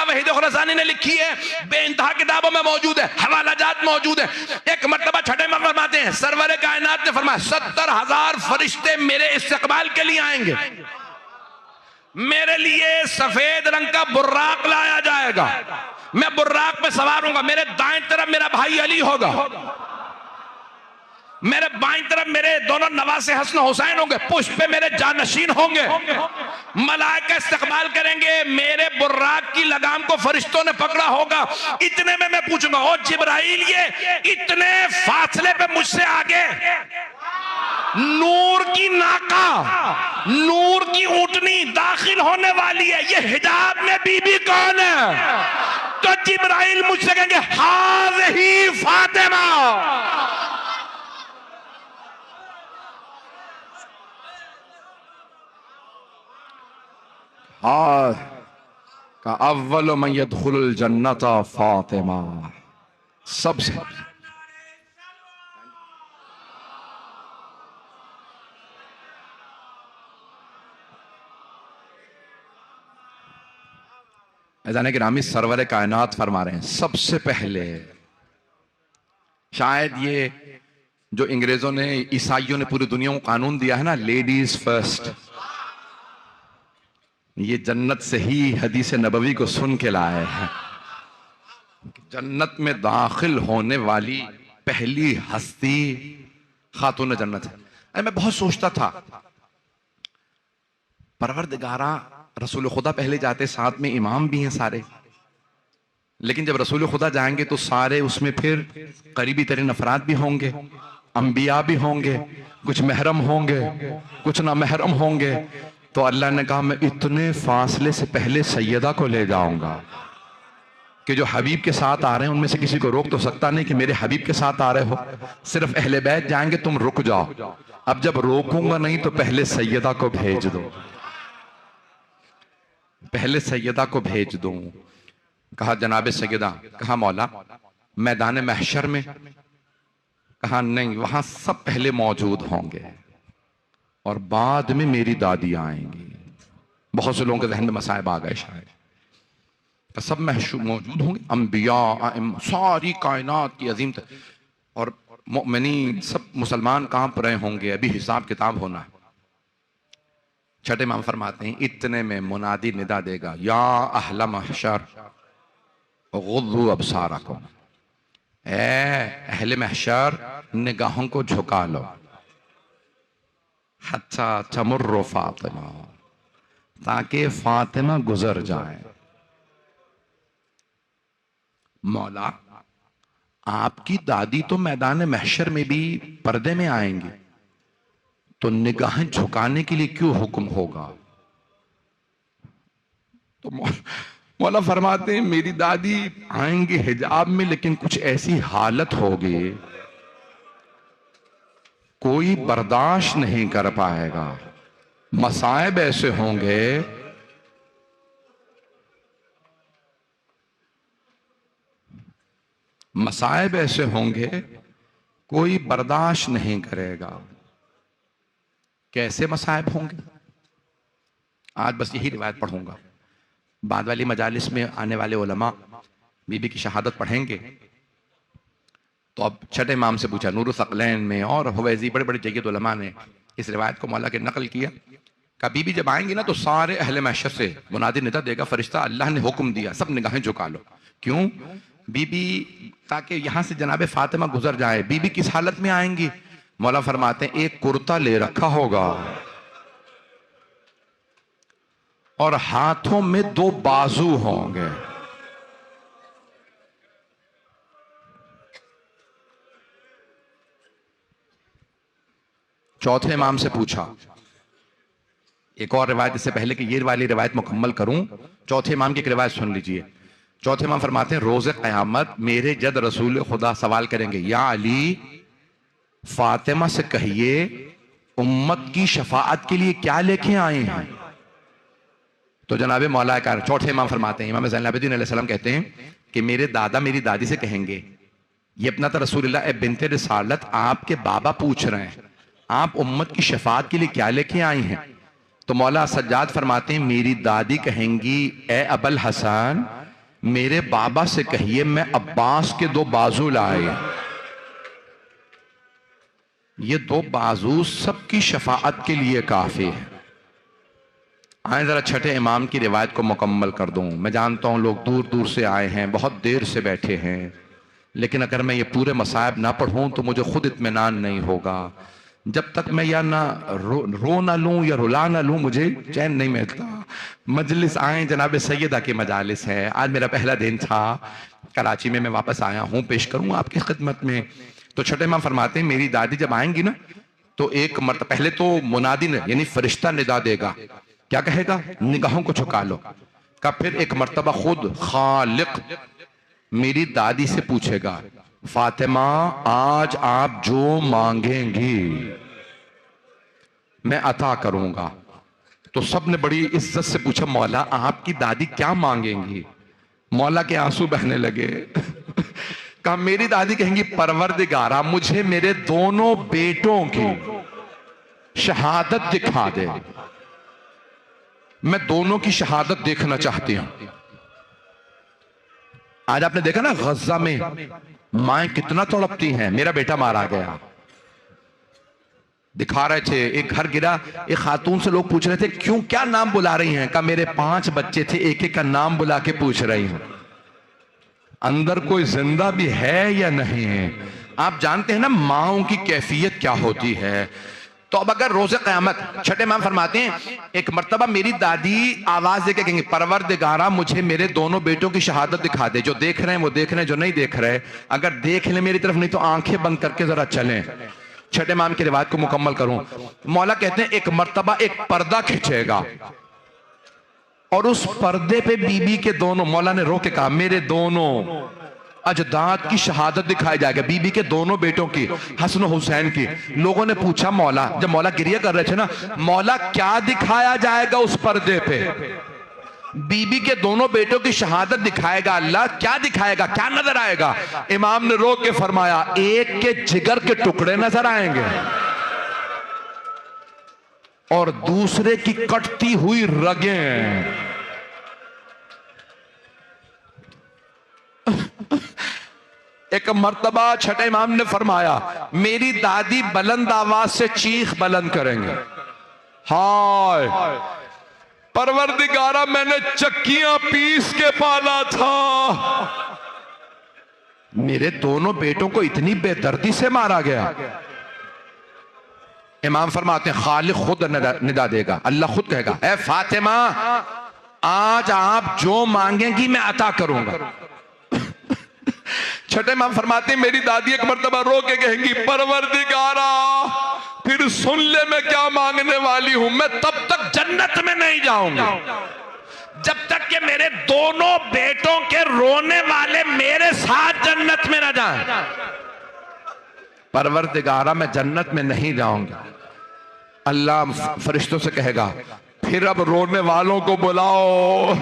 वहीद खुरासानी ने लिखी है, बेइंतहा किताबों में मौजूद है, हवालाजात मौजूद है। एक मर्तबा छठे इमाम फरमाते हैं, सरवर कायनात ने फरमाया 70,000 फरिश्ते मेरे इस्तकबाल के लिए आएंगे, मेरे लिए सफेद रंग का बुर्राक लाया जाएगा, मैं बुर्राक पे सवार हूंगा, मेरे दाएं तरफ मेरा भाई अली होगा, मेरे बाईं तरफ मेरे दोनों नवासे हसन हुसैन होंगे, पुष्प पे मेरे जानशीन होंगे, मलाइका इस्तकबाल करेंगे, मेरे बुर्राक की लगाम को फरिश्तों ने पकड़ा होगा। इतने में मैं पूछूंगा, ओ जिब्राइल, ये इतने फासले पे मुझसे आगे नूर की नाका, नूर की ऊंटनी दाखिल होने वाली है, ये हिजाब में बीबी कौन है? तो जिब्राइल मुझसे कहेंगे हाज़िही फातिमा। का अव्वल मन यदखुलुल जन्नता फातिमा, सबसे ऐज़ान गिरामी सरवर कायनात फरमा रहे हैं, सबसे पहले शायद ये जो अंग्रेजों ने, ईसाइयों ने पूरी दुनिया को कानून दिया है ना, लेडीज फर्स्ट, ये जन्नत से ही हदीस नबवी को सुन के लाए हैं। जन्नत में दाखिल होने वाली पहली हस्ती खातून जन्नत है। अरे मैं बहुत सोचता था, परवरदिगारा, रसूल खुदा पहले जाते, साथ में इमाम भी हैं सारे, लेकिन जब रसूल खुदा जाएंगे तो सारे उसमें फिर करीबी तरीन अफराद भी होंगे, अंबिया भी होंगे, कुछ महरम होंगे, कुछ ना महरम होंगे। तो अल्लाह ने कहा मैं इतने फासले से पहले सैयदा को ले जाऊंगा कि जो हबीब के साथ आ रहे हैं उनमें से किसी को रोक तो सकता नहीं कि मेरे हबीब के साथ आ रहे हो, सिर्फ अहले बैत जाएंगे, तुम रुक जाओ। अब जब रोकूंगा नहीं तो पहले सैयदा को भेज दो, पहले सैयदा को भेज दो। कहा जनाब सैयदा, कहा मौला मैदान महशर में? कहा नहीं, वहां सब पहले मौजूद होंगे और बाद में मेरी दादी आएंगी। बहुत से लोगों के जहन में मसाइब आ गए शायद, तो सब मौजूद होंगे, अंबिया, सारी कायनात की अजीम और मोमिनीन, सब मुसलमान कांप रहे होंगे, अभी हिसाब किताब होना है। छठे इमाम फरमाते हैं इतने में मुनादी निदा देगा, या अहला महशर गुद्दू अबसारकुम, ए अहले महशर निगाहों को झुका लो, हत्ता तमुर्र फातिमा, ताकि फातिमा गुजर जाए। मौला आपकी दादी तो मैदान महशर में भी पर्दे में आएंगी, तो निगाहें झुकाने के लिए क्यों हुक्म होगा? तो मौला फरमाते हैं मेरी दादी आएंगी हिजाब में, लेकिन कुछ ऐसी हालत होगी कोई बर्दाश्त नहीं कर पाएगा, मसाइब ऐसे होंगे मसाइब ऐसे होंगे कोई बर्दाश्त नहीं करेगा। कैसे मसाइब होंगे? आज बस यही रिवायत पढ़ूंगा, बाद वाली मजालिस में आने वाले उलमा बीबी की शहादत पढ़ेंगे। तो अब छठे इमाम से पूछा, नूर सकलैन में और हुवैज़ी, बड़े बड़े जय्यद उलमा ने इस रिवायत को मौला के नकल किया। का बीबी जब आएंगी ना तो सारे अहले महशर से मुनादी निदा देगा फरिश्ता, अल्लाह ने हुक्म दिया सब निगाहें झुका लो। क्यों? बीबी, ताकि यहां से जनाब फातिमा गुजर जाए। बीबी किस हालत में आएंगी? मौला फरमाते हैं एक कुर्ता ले रखा होगा और हाथों में 2 बाजू होंगे। चौथे इमाम से पूछा, एक और रिवायत इससे पहले कि ये वाली रिवायत मुकम्मल करूं, चौथे इमाम की एक रिवायत सुन लीजिए। चौथे इमाम फरमाते हैं रोज़े क़यामत मेरे जद रसूल खुदा सवाल करेंगे, या अली फातिमा से कहिए उम्मत की शफाअत के लिए क्या लेके आए हैं? तो जनाबे मौला कार चौथे इमाम फरमाते हैं, इमाम ज़ैनुल आबिदीन अलैहिस्सलाम कहते हैं कि मेरे दादा मेरी दादी से कहेंगे, ये अपना तो रसूलुल्लाह बिन्ते रिसालत आपके बाबा पूछ रहे हैं, आप उम्मत की शफाअत के लिए क्या लेके आई हैं? तो मौला सज्जाद फरमाते हैं, मेरी दादी कहेंगी, ए अबल हसन, मेरे बाबा से कहिए मैं अब्बास के 2 बाजू लाए। ये 2 बाजू सबकी शफाअत के लिए काफी है। आए जरा छठे इमाम की रिवायत को मुकम्मल कर दूं। मैं जानता हूं लोग दूर दूर से आए हैं, बहुत देर से बैठे हैं, लेकिन अगर मैं ये पूरे मसाइब ना पढ़ूं तो मुझे खुद इत्मीनान नहीं होगा। जब तक मैं या ना रो ना लूं या रुला ना लूं मुझे चैन नहीं मिलता। मजलिस आए जनाब सैयदा की मजालिस है। आज मेरा पहला दिन था कराची में, मैं वापस आया हूं, पेश करूंगा आपकी खिदमत में। तो छठे इमाम फरमाते हैं, मेरी दादी जब आएंगी ना तो एक मर्तबा पहले तो मुनादी ने यानी फरिश्ता निदा देगा, क्या कहेगा? निगाहों को झुका लो का। फिर एक मर्तबा खुद खालिक मेरी दादी से पूछेगा, फातिमा आज आप जो मांगेंगी मैं अता करूंगा। तो सब ने बड़ी इज्जत से पूछा, मौला आपकी दादी क्या मांगेंगी? मौला के आंसू बहने लगे। कहा मेरी दादी कहेंगी, परवरदिगारा मुझे मेरे दोनों बेटों की शहादत दिखा दे, मैं दोनों की शहादत देखना चाहती हूं। आज आपने देखा ना गजा में माएं कितना तड़पती हैं, मेरा बेटा मारा गया, दिखा रहे थे, एक घर गिरा, एक खातून से लोग पूछ रहे थे क्यों, क्या नाम बुला रही हैं? कहा मेरे 5 बच्चे थे, एक एक का नाम बुला के पूछ रही हूं, अंदर कोई जिंदा भी है या नहीं है। आप जानते हैं ना माओं की कैफियत क्या होती है। तो अब अगर रोज़े क़यामत, छठे इमाम फरमाते हैं, एक मर्तबा मेरी दादी आवाज देके कहेंगे, परवरदिगारा मुझे मेरे दोनों बेटों की शहादत दिखा दे। जो देख रहे हैं वो देख रहे हैं, जो नहीं देख रहे अगर देख ले मेरी तरफ, नहीं तो आंखें बंद करके जरा चलें। छठे इमाम की रिवायत को मुकम्मल करूं। मौला कहते हैं एक मर्तबा एक पर्दा खिंचेगा और उस पर्दे पे बीबी के दोनों, मौला ने रो के कहा, मेरे दोनों अजदाद की शहादत दिखाई जाएगा, बीबी के दोनों बेटों की, हसन हुसैन की। लोगों ने पूछा मौला, जब मौला गिरिया कर रहे थे ना, मौला क्या दिखाया जाएगा उस पर्दे पे? बीबी के दोनों बेटों की शहादत दिखाएगा अल्लाह, क्या दिखाएगा, क्या नजर आएगा? इमाम ने रो के फरमाया, एक के जिगर के टुकड़े नजर आएंगे और दूसरे की कटती हुई रगें। एक मर्तबा छठे इमाम ने फरमाया, मेरी दादी बुलंद आवाज से चीख बुलंद करेंगे, हाय परवरदिगारा मैंने चक्कियां पीस के पाला था, मेरे दोनों बेटों को इतनी बेदर्दी से मारा गया। इमाम फरमाते हैं, खालिक खुद निदा देगा, अल्लाह खुद कहेगा, ए फातिमा आज आप जो मांगेंगी मैं अता करूंगा। छठे इमाम फरमाते हैं, मेरी दादी एक मर्तबा रो के कहेंगी, परवरदिगारा फिर सुन ले मैं क्या मांगने वाली हूं, मैं तब तक जन्नत में नहीं जाऊंगी जब तक कि मेरे दोनों बेटों के रोने वाले मेरे साथ जन्नत में ना जाएं। परवरदिगारा मैं जन्नत में नहीं जाऊंगा। अल्लाह फरिश्तों से कहेगा, फिर अब रोने वालों को बुलाओ,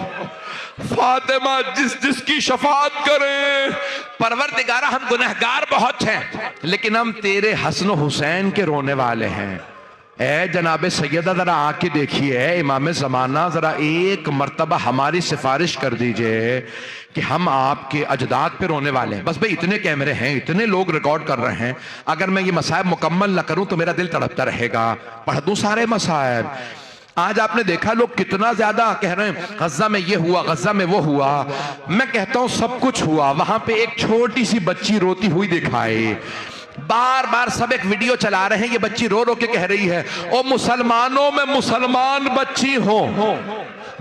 फातिमा जिसकी शफाअत करें। परवरदिगारा हम गुनहगार बहुत हैं, लेकिन हम तेरे हसन हुसैन के रोने वाले हैं। ए जनाबे सैयदा जरा आके देखिए, इमाम ज़माना जरा एक मर्तबा हमारी सिफारिश कर दीजिए कि हम आपके अजदाद पे रोने वाले हैं। बस भाई इतने कैमरे हैं, इतने लोग रिकॉर्ड कर रहे हैं, अगर मैं ये मसाइब मुकम्मल ना करूं तो मेरा दिल तड़पता रहेगा। पढ़ दूं सारे मसाइब। आज आपने देखा लोग कितना ज्यादा कह रहे हैं, गजा में ये हुआ, गजा में वो हुआ। मैं कहता हूं सब कुछ हुआ, वहां पे एक छोटी सी बच्ची रोती हुई दिखाई। बार बार सब एक वीडियो चला रहे हैं, ये बच्ची रो रो के कह रही है, ओ मुसलमानों में मुसलमान बच्ची हो,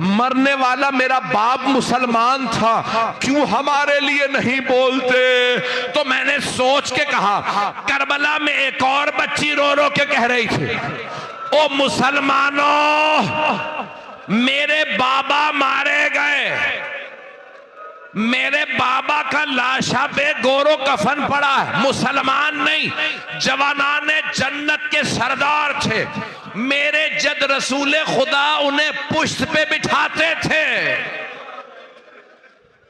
मरने वाला मेरा बाप मुसलमान था, क्यों हमारे लिए नहीं बोलते? तो मैंने सोच के कहा, करबला में एक और बच्ची रो रो के कह रही थी, ओ मुसलमानों मेरे बाबा मारे गए, मेरे बाबा का लाशा पे गोरो कफन पड़ा है, मुसलमान नहीं, जवानाने जन्नत के सरदार थे। मेरे जद रसूले खुदा उन्हें पुश्त पे बिठाते थे।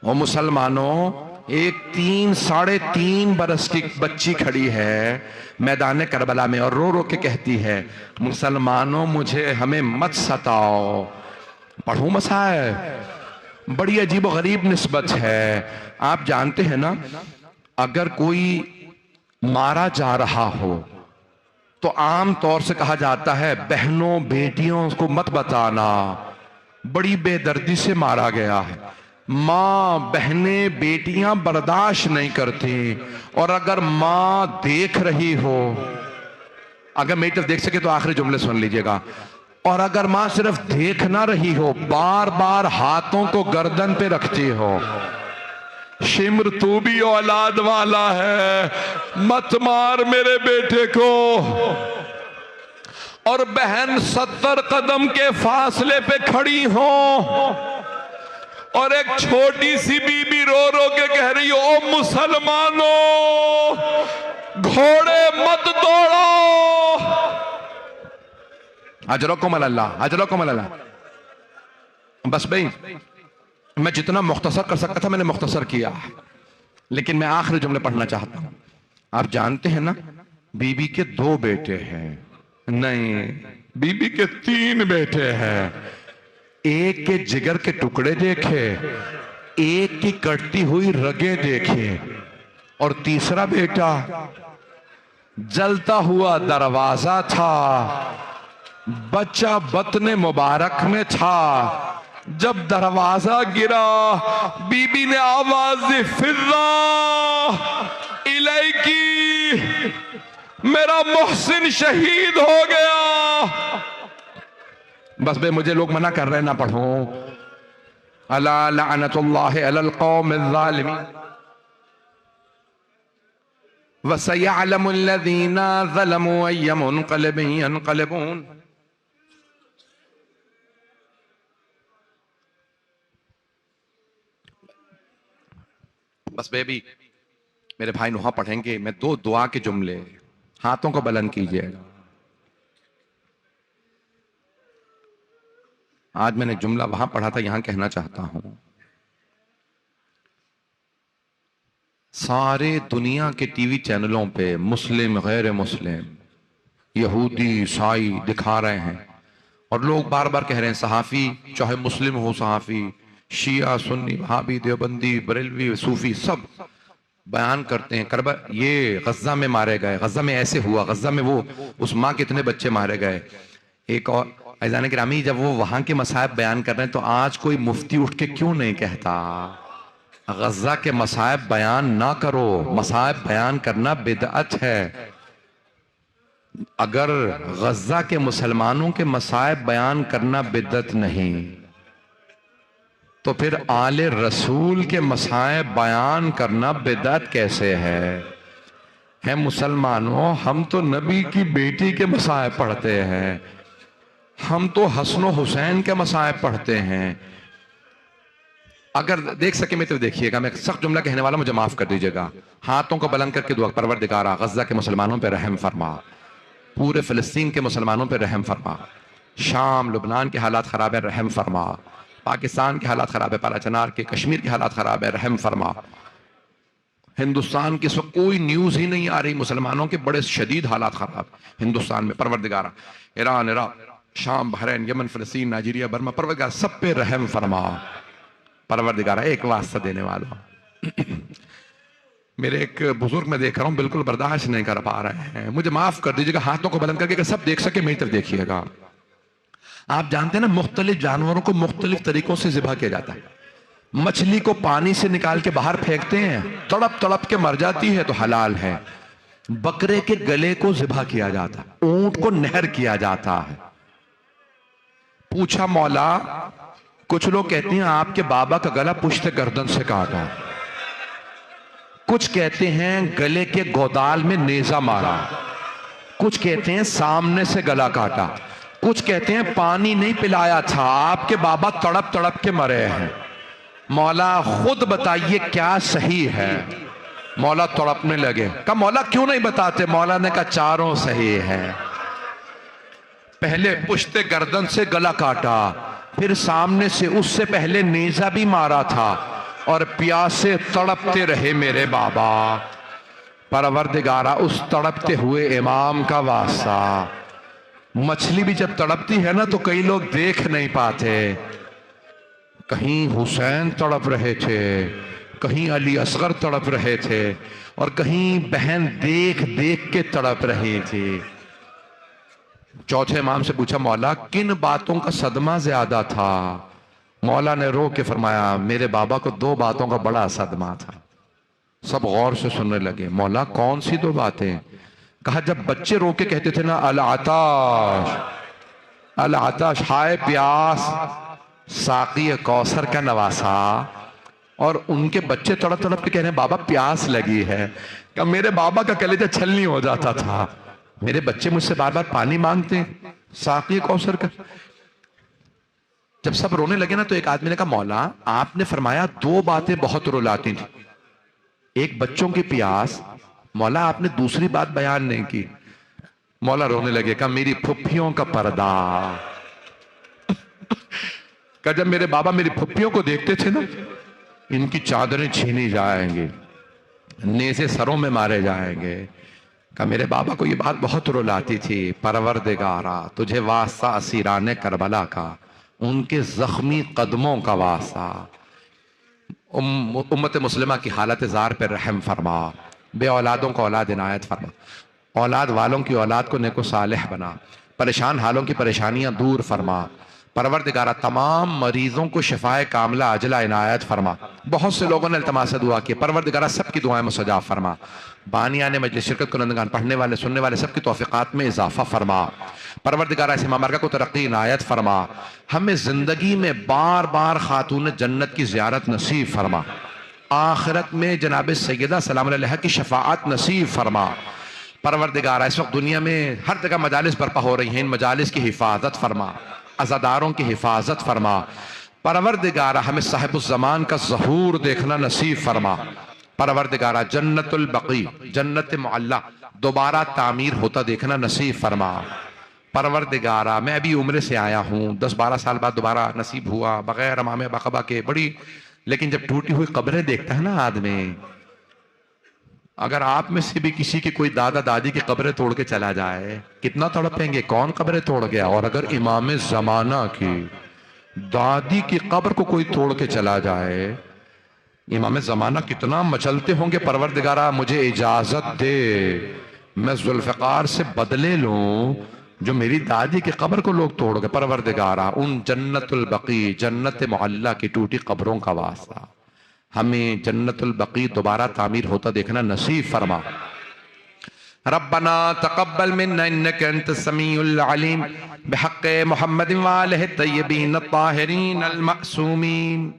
वो मुसलमानों, एक 3-3.5 बरस की बच्ची खड़ी है मैदान करबला में और रो रो के कहती है, मुसलमानों मुझे हमें मत सताओ। पढ़ूं मसाइब, बड़ी अजीब गरीब निस्बत है। आप जानते हैं ना, अगर कोई मारा जा रहा हो तो आम तौर से कहा जाता है बहनों बेटियों को मत बताना, बड़ी बेदर्दी से मारा गया है। मां बहनें बेटियां बर्दाश्त नहीं करती, और अगर मां देख रही हो, अगर मेरी तरफ देख सके तो आखिरी जुमले सुन लीजिएगा, और अगर मां सिर्फ देख ना रही हो, बार बार हाथों को गर्दन पे रखती हो, शिम्र तू भी औलाद वाला है, मत मार मेरे बेटे को, और बहन 70 कदम के फासले पे खड़ी हो और एक छोटी सी बीबी रो रो के कह रही हो, ओ मुसलमानों घोड़े मत दौड़ो। अजरकुम अल्लाह, अजरकुम अल्लाह। बस भाई, मैं जितना मुख्तसर कर सकता था मैंने मुख्तसर किया, लेकिन मैं आखिरी जुमले पढ़ना चाहता हूं। आप जानते हैं ना, बीबी के 2 बेटे हैं, नहीं बीबी के 3 बेटे हैं। एक के जिगर के टुकड़े देखे, एक की कटती हुई रगें देखे, और तीसरा बेटा जलता हुआ दरवाजा था, बच्चा बतने मुबारक में था। जब दरवाजा गिरा, बीबी ने आवाज दी, फिजा इलाइकी, मेरा मोहसिन शहीद हो गया। बस बे, मुझे लोग मना कर रहे हैं ना पढ़ो। अला लअनतुल्लाहि अलल कौमिज़ ज़ालिमीन व सयअलमुल लज़ीना ज़लमू अय्य मुनक़लिबिन यनक़लिबून। बस बेबी, मेरे भाई नुहा पढ़ेंगे, मैं 2 दुआ के जुमले, हाथों को बुलंद कीजिएगा। आज मैंने जुमला वहां पढ़ा था, यहां कहना चाहता हूं। सारे दुनिया के टीवी चैनलों पे मुस्लिम गैर मुस्लिम यहूदी ईसाई दिखा रहे हैं, और लोग बार बार कह रहे हैं सहाफी, चाहे मुस्लिम हो सहाफी, शिया सुन्नी वहाबी देवबंदी बरेलवी सूफी सब बयान करते हैं करबला, ये गज्जा में मारे गए, गज्जा में ऐसे हुआ, गज्जा में वो उस माँ के इतने बच्चे मारे गए। एक और ऐज़ान गिरामी, जब वो वहां के मसाइब बयान कर रहे हैं तो आज कोई मुफ्ती उठ के क्यों नहीं कहता गज्जा के मसाइब बयान ना करो, मसाइब बयान करना बिदअत है। अगर गज्जा के मुसलमानों के मसाइब बयान करना बिदअत नहीं, तो फिर आले रसूल के मसाइब बयान करना बिदअत कैसे है मुसलमानों, हम तो नबी की बेटी के मसाइब पढ़ते हैं, हम तो हसन हुसैन के मसाइब पढ़ते हैं। अगर देख सके मैं तो देखिएगा, मैं सख्त जुमला कहने वाला, मुझे माफ कर दीजिएगा। हाथों को बुलंद करके दुआ, परवरदिगारा गज्जा के मुसलमानों पे रहम फरमा, पूरे फिलिस्तीन के मुसलमानों पे रहम फरमा, शाम लुबनान के हालात खराब है रहम फरमा, पाकिस्तान के हालात खराब है, पालाचनार के कश्मीर के हालात खराब है रहम फरमा। हिंदुस्तान की इस वक्त कोई न्यूज ही नहीं आ रही, मुसलमानों के बड़े शदीद हालात खराब हिंदुस्तान में, परवरदिगारा ईरान, इराक, शाम, बहरैन, यमन, फिलिस्तीन, नाइजीरिया, बर्मा, परवरदिगार सब पे रहम फरमा। परवरदिगारा एक वास्ता देने वाला मेरे एक बुजुर्ग मैं देख रहा हूं बिल्कुल बर्दाश्त नहीं कर पा रहे हैं, मुझे माफ कर दीजिएगा। हाथों को बुलंद करके सब देख सके मेरी तरफ देखिएगा। आप जानते हैं ना, मुख्तलिफ जानवरों को मुख्तलिफ तरीकों से ज़िबह किया जाता है। मछली को पानी से निकाल के बाहर फेंकते हैं, तड़प तड़प के मर जाती है तो हलाल है। बकरे के गले को ज़िबह किया जाता है, ऊंट को नहर किया जाता है। पूछा मौला, कुछ लोग कहते हैं आपके बाबा का गला पुश्त गर्दन से काटा, कुछ कहते हैं गले के गोदाल में नेजा मारा, कुछ कहते हैं सामने से गला काटा, कुछ कहते हैं पानी नहीं पिलाया था, आपके बाबा तड़प तड़प के मरे हैं। मौला खुद बताइए क्या सही है। मौला तड़पने लगे, कहा मौला क्यों नहीं बताते? मौला ने कहा चारों सही है। पहले पुश्ते गर्दन से गला काटा, फिर सामने से उससे पहले नेजा भी मारा था, और प्यासे तड़पते रहे मेरे बाबा। परवरदिगारा उस तड़पते हुए इमाम का वास्ता। मछली भी जब तड़पती है ना तो कई लोग देख नहीं पाते। कहीं हुसैन तड़प रहे थे, कहीं अली असगर तड़प रहे थे, और कहीं बहन देख देख के तड़प रही थी। चौथे इमाम से पूछा मौला किन बातों का सदमा ज्यादा था? मौला ने रो के फरमाया मेरे बाबा को दो बातों का बड़ा सदमा था। सब गौर से सुनने लगे। मौला कौन सी दो बातें? कहा जब बच्चे रो के कहते थे ना अल आताश, अल आताश, हाय प्यास, साकी कौसर का नवासा, और उनके बच्चे तड़प तड़प के कह रहे हैं बाबा प्यास लगी है। क्या मेरे बाबा का कलेजा छलनी हो जाता था। मेरे बच्चे मुझसे बार बार पानी मांगते, साकी कौसर का। जब सब रोने लगे ना तो एक आदमी ने कहा मौला आपने फरमाया दो बातें बहुत रुलाती थी, एक बच्चों की प्यास, मौला आपने दूसरी बात बयान नहीं की। मौला रोने लगे, कहा मेरी फुफ्फियों का पर्दा। कहा जब मेरे बाबा मेरी फुफ्फियों को देखते थे ना, इनकी चादरें छीनी जाएंगी, नेज़े सरों में मारे जाएंगे। कहा मेरे बाबा को ये बात बहुत रुलाती थी। परवरदिगारा तुझे वास्ता असीराने करबला का, उनके जख्मी कदमों का वास्ता। उम्मत मुस्लिमा की हालत ज़ार पर रहम फरमा, बे औलादों को औलाद इनायत फरमा, औलाद वालों की औलाद को नेको सालेह बना, परेशान हालों की परेशानियां दूर फरमा। परवरदिगारा तमाम मरीजों को शिफाए कामला अजला इनायत फरमा। बहुत से लोगों ने इल्तिमास से दुआ की, परवरदिगारा सबकी दुआएं मुस्तजाब फरमा। बानियाने मजलिस शिरकत कुनंदगान, पढ़ने वाले सुनने वाले सबकी तौफीकात में इजाफा फरमा। परवरदिगारा इस मामरका को तरक्की इनायत फरमा। हमें जिंदगी में बार बार खातून जन्नत की जियारत नसीब फरमा, आखिरत में जनाब सैयदा सलाम अलैहा की शफाअत नसीब फरमा। परवरदिगारा इस वक्त दुनिया में हर जगह मजालिस बर्पा हो रही हैं, इन मजालिस की हिफाजत फरमा, अज़ादारों की हिफाजत फरमा। परवरदिगारा हमें साहिबुज़्ज़मान का ज़हूर देखना नसीब फरमा। परवरदिगारा जन्नतुल बकी, जन्नत मुअल्ला दोबारा तामीर होता देखना नसीब फरमा। परवरदिगारा मैं अभी उम्र से आया हूँ, 10-12 साल बाद दोबारा नसीब हुआ बगैर अमामे बकबा के बड़ी, लेकिन जब टूटी हुई कब्रें देखता है ना आदमी, अगर आप में से भी किसी की कोई दादा दादी की कब्रें तोड़ के चला जाए कितना तड़पेंगे, कौन कब्रें तोड़ गया। और अगर इमाम जमाना की दादी की कब्र को कोई तोड़ के चला जाए, इमाम जमाना कितना मचलते होंगे। परवरदिगारा मुझे इजाजत दे मैं जुल्फकार से बदले लूं जो मेरी दादी की कब्र को लोग तोड़ गए। परवरदिगारा उन जन्नतुल बकी, जन्नत मुअल्ला की टूटी कब्रों का वास्ता हमें जन्नतुल बकी दोबारा तामीर होता देखना नसीब फरमा। रब्बना तक़ब्बल मिन्ना इन्नका अंतस समीउल अलीम बिहक़्क़ि मुहम्मदिन व आलिहि तय्यबीन अत्ताहिरीन अल मअसूमीन।